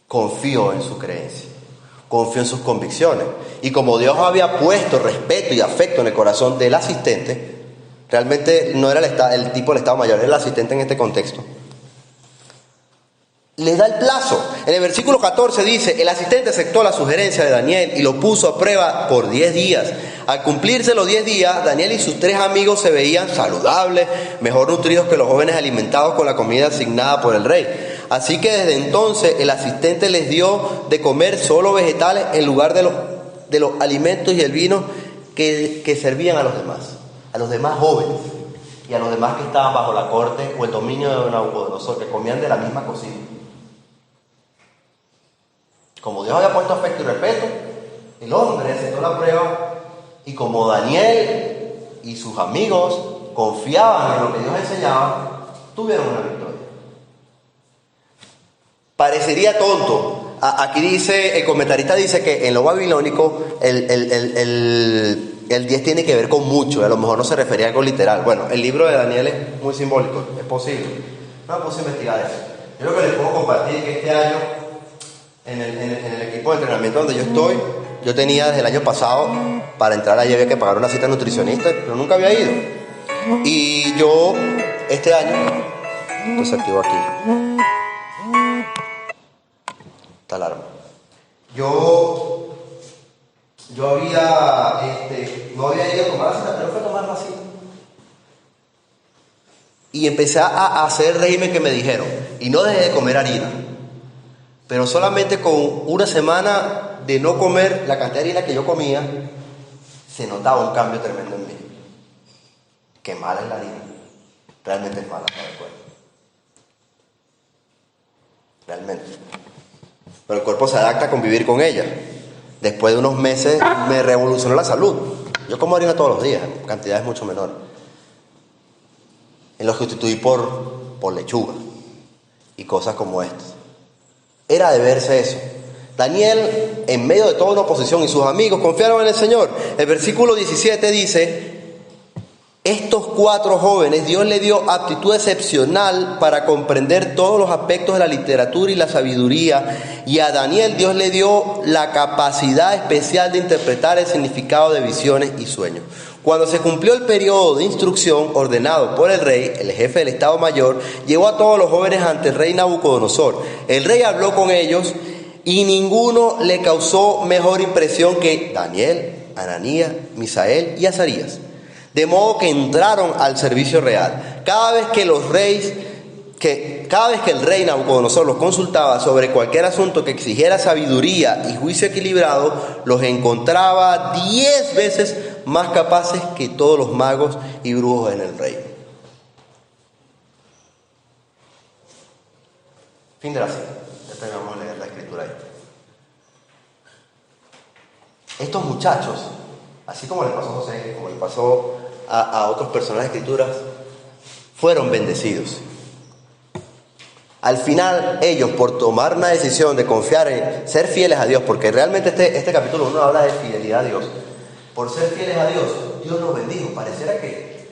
Confió en su creencia, confió en sus convicciones. Y como Dios había puesto respeto y afecto en el corazón del asistente, realmente no era el tipo del Estado Mayor, era el asistente en este contexto. Les da el plazo. En el versículo 14 dice: el asistente aceptó la sugerencia de Daniel y lo puso a prueba por 10 días. Al cumplirse los 10 días, Daniel y sus 3 amigos se veían saludables, mejor nutridos que los jóvenes alimentados con la comida asignada por el rey. Así que desde entonces el asistente les dio de comer solo vegetales en lugar de los alimentos y el vino que servían a los demás jóvenes y a los demás que estaban bajo la corte o el dominio de Nabucodonosor, que comían de la misma cocina. Como Dios había puesto afecto y respeto, el hombre aceptó la prueba, y como Daniel y sus amigos confiaban en lo que Dios enseñaba, tuvieron una victoria. Parecería tonto. Aquí dice, el comentarista dice que en lo babilónico el 10 tiene que ver con mucho, a lo mejor no se refería a algo literal. Bueno, el libro de Daniel es muy simbólico, es posible. No me puse a investigar eso. Yo lo que les puedo compartir es que este año en el equipo de entrenamiento donde yo estoy, yo tenía desde el año pasado, para entrar allí había que pagar una cita nutricionista, pero nunca había ido. Y yo, este año, desactivo aquí esta alarma. Yo había, no había ido a tomar la cita, pero fue a tomar la cita. Y empecé a hacer el régimen que me dijeron. Y no dejé de comer harina. Pero solamente con una semana de no comer la cantidad de harina que yo comía, se notaba un cambio tremendo en mí. Qué mala es la harina. Realmente es mala para el cuerpo. Realmente. Pero el cuerpo se adapta a convivir con ella. Después de unos meses me revolucionó la salud. Yo como harina todos los días, en cantidades mucho menores. Lo sustituí por lechuga y cosas como estas. Era de verse eso. Daniel, en medio de toda una oposición, y sus amigos confiaron en el Señor. El versículo 17 dice: estos 4 jóvenes, Dios les dio aptitud excepcional para comprender todos los aspectos de la literatura y la sabiduría, y a Daniel Dios le dio la capacidad especial de interpretar el significado de visiones y sueños. Cuando se cumplió el periodo de instrucción ordenado por el rey, el jefe del Estado Mayor llevó a todos los jóvenes ante el rey Nabucodonosor. El rey habló con ellos y ninguno le causó mejor impresión que Daniel, Ananías, Misael y Azarías. De modo que entraron al servicio real. Cada vez que el rey Nabucodonosor los consultaba sobre cualquier asunto que exigiera sabiduría y juicio equilibrado, los encontraba 10 veces más capaces que todos los magos y brujos en el reino. Fin de la cita. Ya terminamos de leer la escritura ahí. Estos muchachos, así como le pasó a José, como le pasó a otros personajes de escrituras, fueron bendecidos. Al final, ellos, por tomar una decisión de confiar en ser fieles a Dios, porque realmente este capítulo 1 habla de fidelidad a Dios, por ser fieles a Dios, Dios los bendijo. Pareciera que,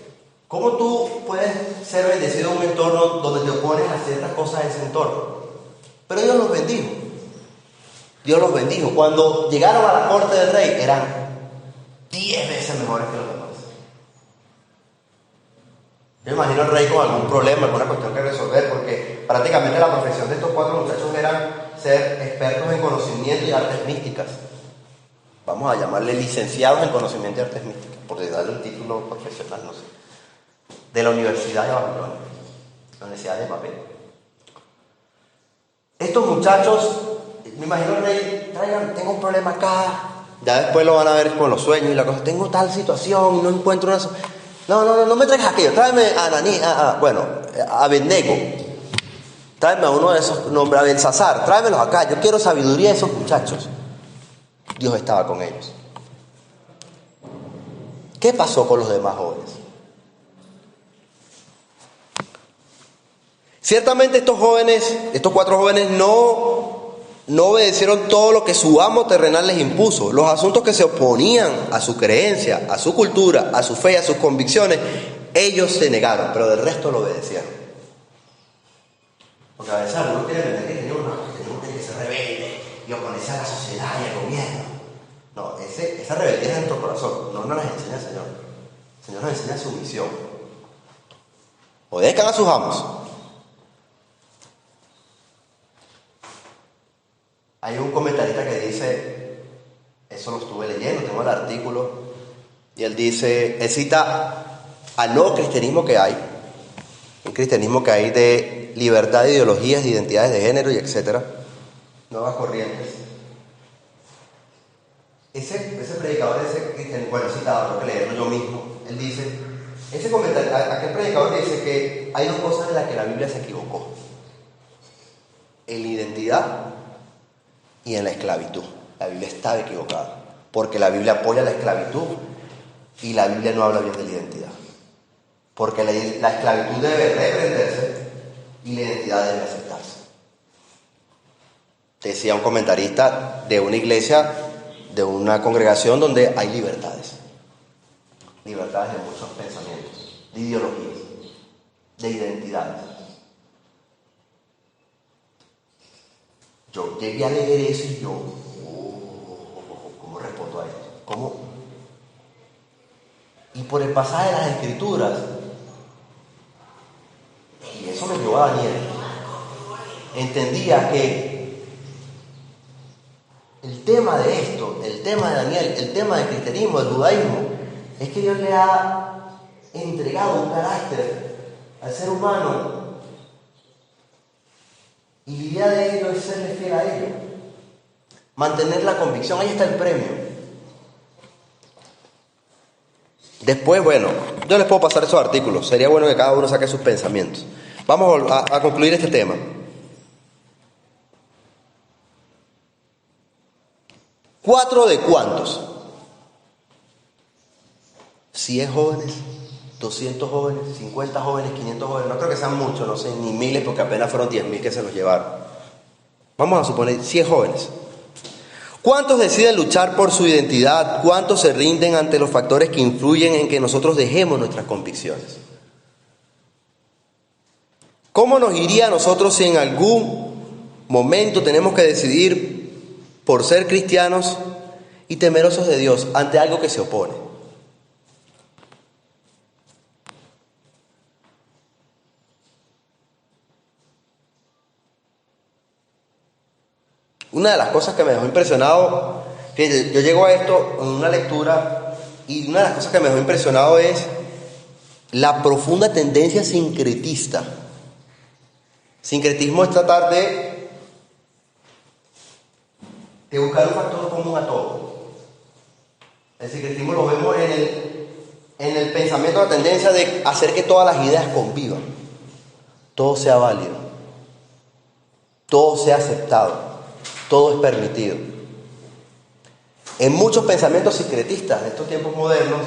¿cómo tú puedes ser bendecido en un entorno donde te opones a ciertas cosas de ese entorno? Pero Dios los bendijo. Dios los bendijo. Cuando llegaron a la corte del rey, eran 10 veces mejores que los demás. Yo imagino al rey con algún problema, alguna cuestión que resolver, porque prácticamente la profesión de estos 4 muchachos era ser expertos en conocimiento y artes místicas. Vamos a llamarle licenciados en conocimiento y artes místicas, por darle un título profesional, no sé. De la Universidad de Babilonia, la Universidad de Babel. Estos muchachos, me imagino al rey, tengo un problema acá. Ya después lo van a ver con los sueños y la cosa. Tengo tal situación y no encuentro una... No me traigas aquello, tráeme a Ananí, a Abednego, tráeme a uno de esos nombres, a Belsasar, tráemelos acá, yo quiero sabiduría de esos muchachos. Dios estaba con ellos. ¿Qué pasó con los demás jóvenes? Ciertamente estos 4 jóvenes no obedecieron todo lo que su amo terrenal les impuso. Los asuntos que se oponían a su creencia, a su cultura, a su fe y a sus convicciones, ellos se negaron, pero del resto lo obedecieron. Porque a veces algunos quieren entender que tenemos que ser rebelde y oponerse a la sociedad y al gobierno. No, esa rebeldía es en nuestro corazón, no nos enseña el Señor. El Señor nos enseña sumisión. Obedezcan a sus amos. Hay un comentarista que dice, eso lo estuve leyendo, tengo el artículo, y él cita al nuevo cristianismo que hay, un cristianismo que hay de libertad de ideologías, de identidades de género y etcétera, nuevas corrientes. Ese predicador, bueno, citado, tengo que leerlo yo mismo, él dice, aquel predicador dice que hay 2 cosas en las que la Biblia se equivocó: en la identidad y en la esclavitud. La Biblia estaba equivocada, porque la Biblia apoya la esclavitud y la Biblia no habla bien de la identidad. Porque la esclavitud debe reprenderse y la identidad debe aceptarse. Decía un comentarista de una iglesia, de una congregación donde hay libertades. Libertades de muchos pensamientos, de ideologías, de identidades. Yo llegué a leer eso y yo, ¿cómo respondo a esto? ¿Cómo? Y por el pasaje de las Escrituras, y eso me llevó a Daniel, entendía que el tema de esto, el tema de Daniel, el tema del cristianismo, del judaísmo, es que Dios le ha entregado un carácter al ser humano y la idea de ello es serle fiel a ello, mantener la convicción. Ahí está el premio. Después, bueno, yo les puedo pasar esos artículos, sería bueno que cada uno saque sus pensamientos. Vamos a concluir este tema. ¿4 de cuántos? 100 jóvenes, 200 jóvenes, 50 jóvenes, 500 jóvenes. No creo que sean muchos, no sé, ni miles, porque apenas fueron 10.000 que se los llevaron. Vamos a suponer 100 jóvenes. ¿Cuántos deciden luchar por su identidad? ¿Cuántos se rinden ante los factores que influyen en que nosotros dejemos nuestras convicciones? ¿Cómo nos iría a nosotros si en algún momento tenemos que decidir por ser cristianos y temerosos de Dios ante algo que se opone? Una de las cosas que me dejó impresionado, que yo llego a esto en una lectura, y una de las cosas que me dejó impresionado es la profunda tendencia sincretista. Sincretismo es tratar de buscar un factor común a todo. El sincretismo lo vemos en el pensamiento, la tendencia de hacer que todas las ideas convivan, todo sea válido, todo sea aceptado, todo es permitido. En muchos pensamientos sincretistas de estos tiempos modernos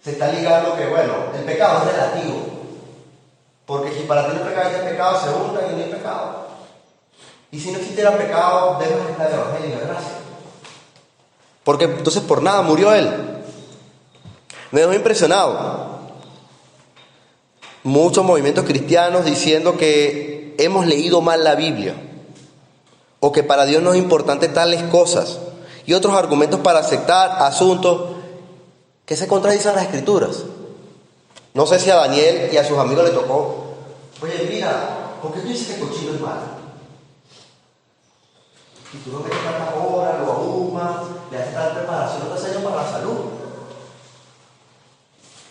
se está ligando que, bueno, el pecado es relativo, porque si para ti no es pecado, se juntan y no hay pecado. Y si no existiera pecado, debemos estar el evangelio de gracia, porque entonces por nada murió Él. Me dejó impresionado muchos movimientos cristianos diciendo que hemos leído mal la Biblia, o que para Dios no es importante tales cosas, y otros argumentos para aceptar asuntos que se contradicen a las Escrituras. No sé si a Daniel y a sus amigos le tocó, oye, mira, ¿por qué tú dices que el cochino es malo? Si tú no metes tantas horas, lo ahumas, le haces tal preparación, no te hace daño para la salud.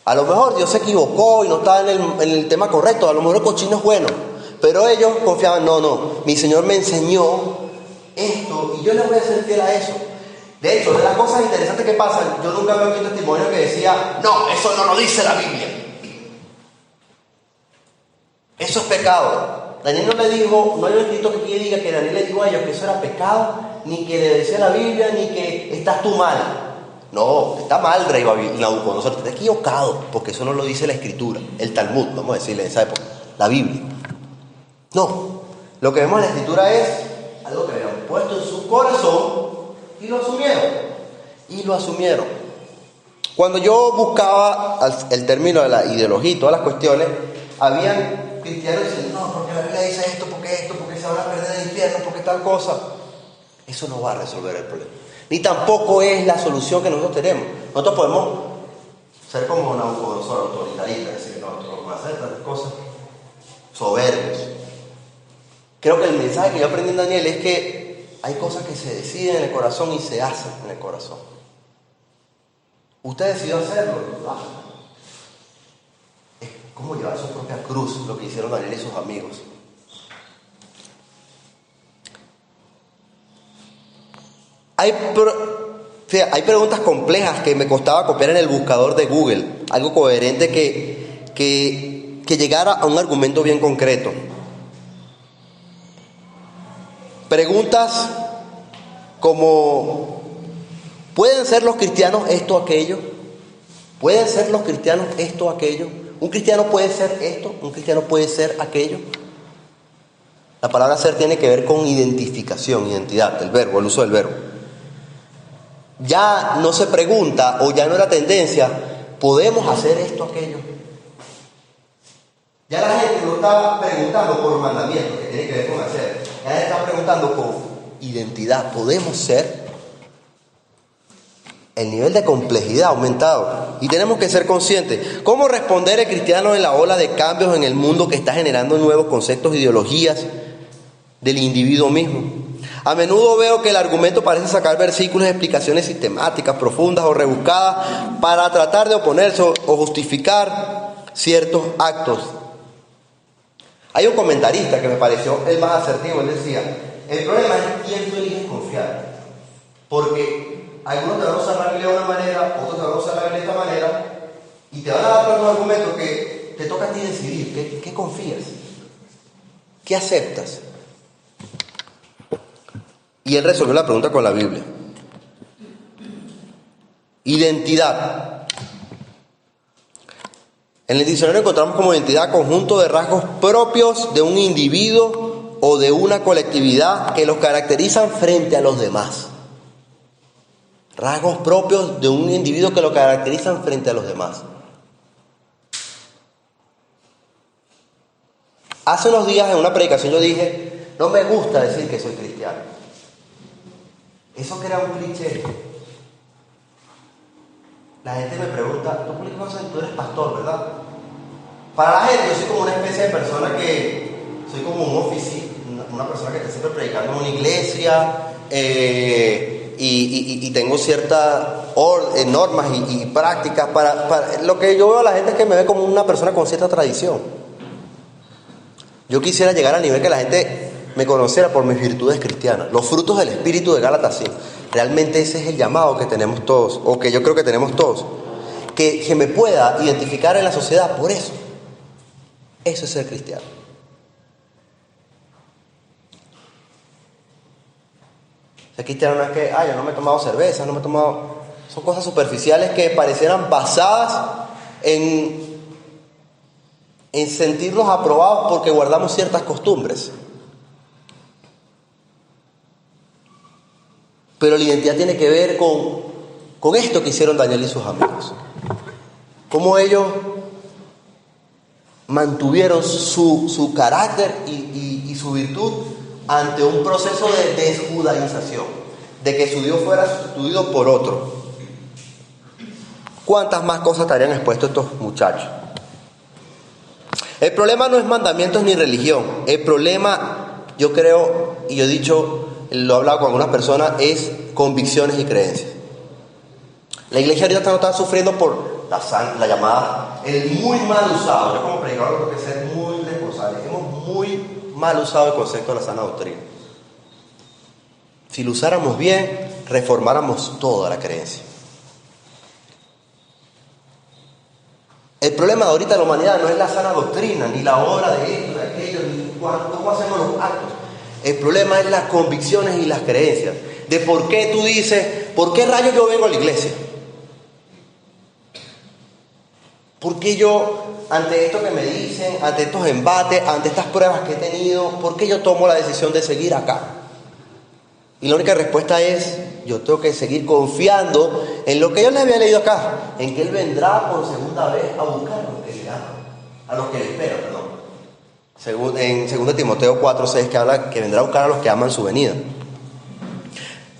A lo mejor Dios se equivocó y no estaba en el tema correcto, a lo mejor el cochino es bueno, pero ellos confiaban, no, mi Señor me enseñó esto y yo le voy a ser fiel a eso. De hecho, de las cosas interesantes que pasan, yo nunca veo aquí un testimonio que decía, no, eso no lo dice la Biblia, eso es pecado. Daniel no le dijo, no hay un escrito que diga que Daniel le dijo a ellos que eso era pecado, ni que le decía la Biblia, ni que estás tú mal. No, está mal, rey Nabucodonosor, está equivocado, porque eso no lo dice la Escritura, el Talmud, vamos a decirle en esa época, la Biblia. No, lo que vemos en la Escritura es algo que habían puesto en su corazón y lo asumieron. Cuando yo buscaba el término de la ideología y todas las cuestiones, habían cristianos diciendo, no, porque la Biblia dice esto, porque se van a perder en el infierno, porque tal cosa. Eso no va a resolver el problema. Ni tampoco es la solución que nosotros tenemos. Nosotros podemos ser como Nabucodonosor, autoritaristas, decir, no, nosotros vamos a hacer tantas cosas, soberbios. Creo que el mensaje que yo aprendí en Daniel es que hay cosas que se deciden en el corazón y se hacen en el corazón. Usted decidió hacerlo, es como llevar su propia cruz, lo que hicieron Daniel y sus amigos. Hay preguntas complejas que me costaba copiar en el buscador de Google, algo coherente que llegara a un argumento bien concreto. Preguntas como, ¿pueden ser los cristianos esto o aquello? ¿Pueden ser los cristianos esto o aquello? ¿Un cristiano puede ser esto? ¿Un cristiano puede ser aquello? La palabra ser tiene que ver con identificación, identidad, el verbo, el uso del verbo. Ya no se pregunta, o ya no era tendencia, ¿podemos hacer esto o aquello? Ya la gente no está preguntando por mandamientos que tiene que ver con hacer. Ya está preguntando con identidad, ¿podemos ser? El nivel de complejidad ha aumentado y tenemos que ser conscientes. ¿Cómo responder el cristiano en la ola de cambios en el mundo que está generando nuevos conceptos e ideologías del individuo mismo? A menudo veo que el argumento parece sacar versículos y explicaciones sistemáticas, profundas o rebuscadas para tratar de oponerse o justificar ciertos actos. Hay un comentarista que me pareció el más asertivo. Él decía, el problema es quién tú eliges confiar. Porque algunos te van a usar la Biblia de una manera, otros te van a usar la Biblia de esta manera, y te van a dar tantos argumentos que te toca a ti decidir qué confías, qué aceptas. Y él resolvió la pregunta con la Biblia. Identidad. En el diccionario encontramos como identidad conjunto de rasgos propios de un individuo o de una colectividad que los caracterizan frente a los demás. Rasgos propios de un individuo que lo caracterizan frente a los demás. Hace unos días en una predicación yo dije, no me gusta decir que soy cristiano. Eso que era un cliché. La gente me pregunta, tú eres pastor, ¿verdad? Para la gente yo soy como una especie de persona que, soy como un ofici, una persona que está siempre predicando en una iglesia, y tengo ciertas normas y prácticas para lo que yo veo a la gente es que me ve como una persona con cierta tradición. Yo quisiera llegar al nivel que la gente me conociera por mis virtudes cristianas, los frutos del Espíritu de Gálatas 5. Realmente ese es el llamado que tenemos todos, o que yo creo que tenemos todos, que me pueda identificar en la sociedad por eso. Eso es ser cristiano. Ser cristiano no es que, yo no me he tomado cerveza, son cosas superficiales que parecieran basadas en sentirnos aprobados porque guardamos ciertas costumbres. Pero la identidad tiene que ver con esto que hicieron Daniel y sus amigos. Cómo ellos mantuvieron su carácter y su virtud ante un proceso de desjudaización, de que su Dios fuera sustituido por otro. ¿Cuántas más cosas estarían expuestos estos muchachos? El problema no es mandamientos ni religión. El problema, yo creo, y yo he dicho, lo he hablado con algunas personas, es convicciones y creencias. La iglesia ahorita no está sufriendo por la llamada, el muy mal usado. Yo como predicador tengo que ser muy responsable. Hemos muy mal usado el concepto de la sana doctrina. Si lo usáramos bien, reformáramos toda la creencia. El problema de ahorita de la humanidad no es la sana doctrina, ni la obra de esto, de aquello, ni cómo hacemos los actos. El problema es las convicciones y las creencias. De por qué tú dices, ¿por qué rayos yo vengo a la iglesia? ¿Por qué yo, ante esto que me dicen, ante estos embates, ante estas pruebas que he tenido, por qué yo tomo la decisión de seguir acá? Y la única respuesta es, yo tengo que seguir confiando en lo que yo le había leído acá, en que Él vendrá por segunda vez a buscar a los que le aman, a los que le esperan, perdón. En 2 Timoteo 4:6 que habla que vendrá a buscar a los que aman su venida.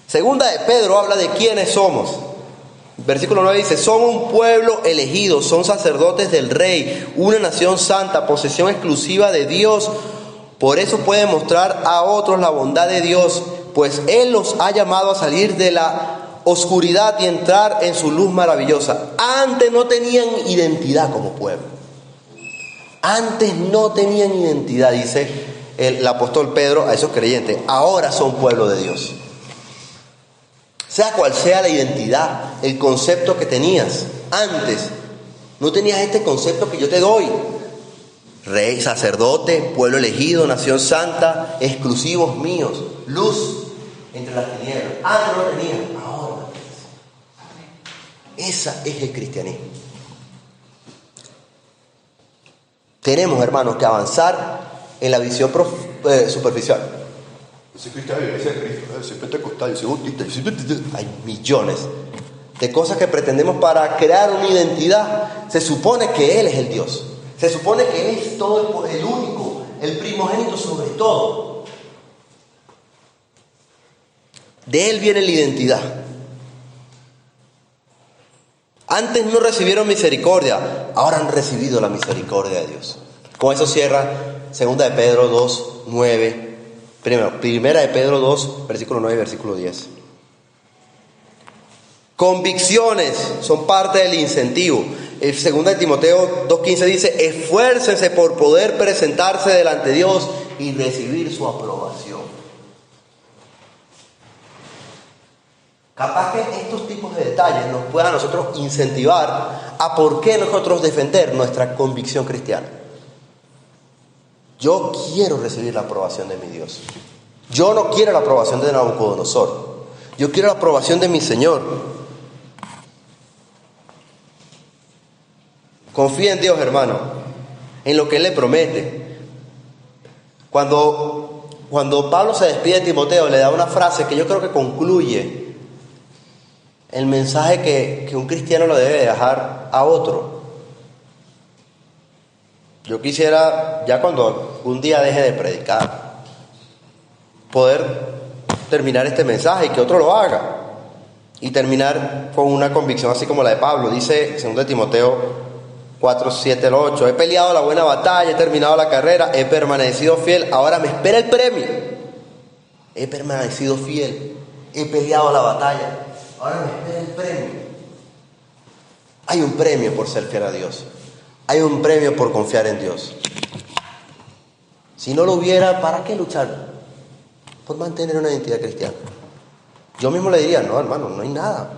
Segunda de Pedro habla de quiénes somos. Versículo 9 dice, son un pueblo elegido, son sacerdotes del Rey, una nación santa, posesión exclusiva de Dios. Por eso pueden mostrar a otros la bondad de Dios, pues Él los ha llamado a salir de la oscuridad y entrar en su luz maravillosa. Antes no tenían identidad como pueblo. Antes no tenían identidad, dice el apóstol Pedro a esos creyentes. Ahora son pueblo de Dios. Sea cual sea la identidad, el concepto que tenías antes, no tenías este concepto que yo te doy. Rey, sacerdote, pueblo elegido, nación santa, exclusivos míos, luz entre las tinieblas. Antes no lo tenías, ahora lo tienes. Ese es el cristianismo. Tenemos, hermanos, que avanzar en la visión superficial. Ese cristiano, ese Cristo, ese pentecostal, ese bautista, hay millones de cosas que pretendemos para crear una identidad. Se supone que Él es el Dios. Se supone que Él es todo el único, el primogénito sobre todo. De Él viene la identidad. Antes no recibieron misericordia, ahora han recibido la misericordia de Dios. Con eso cierra 2 de Pedro 2, 9. Primera de Pedro 2, versículo 9 y versículo 10. Convicciones son parte del incentivo. El 2 de Timoteo 2:15 dice: esfuércense por poder presentarse delante de Dios y recibir su aprobación. Capaz que estos tipos de detalles nos puedan a nosotros incentivar a por qué nosotros defender nuestra convicción cristiana. Yo quiero recibir la aprobación de mi Dios. Yo no quiero la aprobación de Nabucodonosor. Yo quiero la aprobación de mi Señor. Confía en Dios, hermano, en lo que Él le promete. Cuando Pablo se despide de Timoteo, le da una frase que yo creo que concluye el mensaje que un cristiano lo debe dejar a otro. Yo quisiera, ya cuando un día deje de predicar, poder terminar este mensaje y que otro lo haga. Y terminar con una convicción así como la de Pablo. Dice 2 de Timoteo 4, 7 al 8: he peleado la buena batalla, he terminado la carrera, he permanecido fiel, ahora me espera el premio. He permanecido fiel, he peleado la batalla, ahora me espera el premio. Hay un premio por ser fiel a Dios. Hay un premio por confiar en Dios. Si no lo hubiera, ¿para qué luchar por mantener una identidad cristiana? Yo mismo le diría: no, hermano, no hay nada.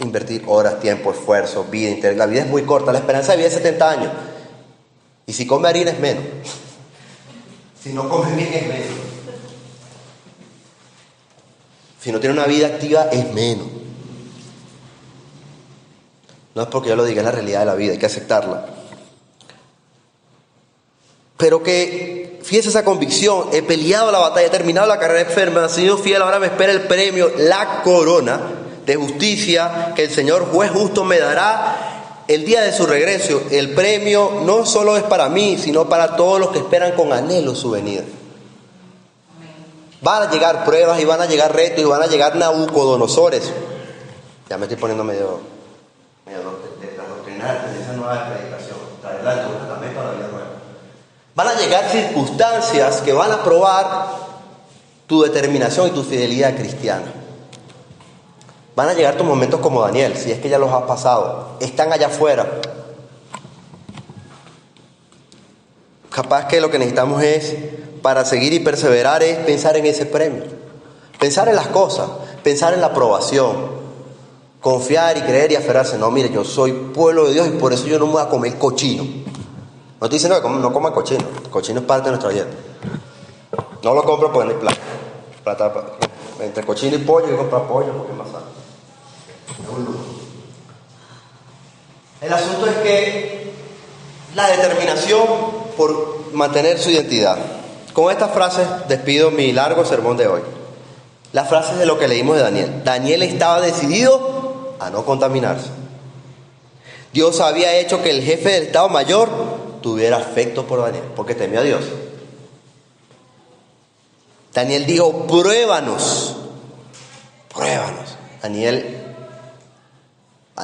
Invertir horas, tiempo, esfuerzo, vida integral. La vida es muy corta. La esperanza de vida es 70 años. Y si come harina es menos. Si no come bien es menos. Si no tiene una vida activa es menos. No es porque yo lo diga, es la realidad de la vida, hay que aceptarla. Pero que, fíjese esa convicción: he peleado la batalla, he terminado la carrera, he sido fiel, ahora me espera el premio, la corona de justicia que el Señor juez justo me dará el día de su regreso. El premio no solo es para mí, sino para todos los que esperan con anhelo su venida. Van a llegar pruebas y van a llegar retos y van a llegar Nabucodonosores. Ya me estoy poniendo medio doctrinal en esa nueva predicación. Traerla el Nuevo Testamento a la vida nueva. Van a llegar circunstancias que van a probar tu determinación y tu fidelidad cristiana. Van a llegar tus momentos como Daniel, si es que ya los has pasado. Están allá afuera. Capaz que lo que necesitamos es, para seguir y perseverar, es pensar en ese premio. Pensar en las cosas, pensar en la aprobación. Confiar y creer y aferrarse. No, mire, yo soy pueblo de Dios y por eso yo no me voy a comer cochino. No estoy diciendo que no coma cochino. El cochino es parte de nuestra dieta. No lo compro porque no hay plata. Entre cochino y pollo, yo compro pollo porque es más sano. El asunto es que la determinación por mantener su identidad. Con estas frases despido mi largo sermón de hoy. Las frases de lo que leímos de Daniel. Daniel estaba decidido a no contaminarse. Dios había hecho que el jefe del Estado Mayor tuviera afecto por Daniel, porque temía a Dios. Daniel dijo: pruébanos.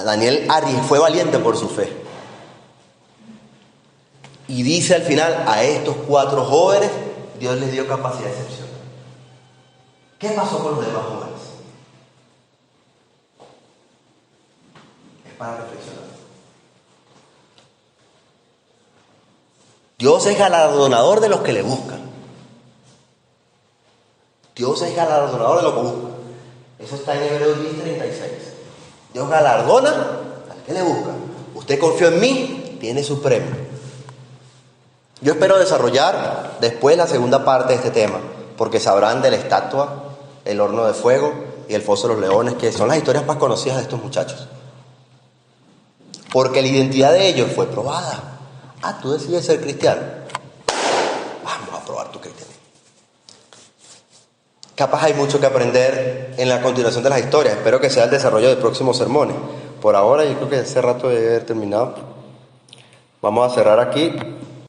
Daniel fue valiente por su fe. Y dice al final: a estos 4 jóvenes Dios les dio capacidad excepcional. ¿Qué pasó con los demás jóvenes? Es para reflexionar. Dios es galardonador de los que le buscan. Dios es galardonador de los que buscan. Eso está en Hebreos 10:36. Dios galardona al que le busca. Usted confió en mí, tiene su premio. Yo espero desarrollar después la segunda parte de este tema, porque sabrán de la estatua, el horno de fuego y el foso de los leones, que son las historias más conocidas de estos muchachos. Porque la identidad de ellos fue probada. Tú decides ser cristiano. Vamos a probar tu cristianismo. Capaz hay mucho que aprender en la continuación de las historias. Espero que sea el desarrollo de próximos sermones. Por ahora yo creo que hace rato de haber terminado. Vamos a cerrar aquí.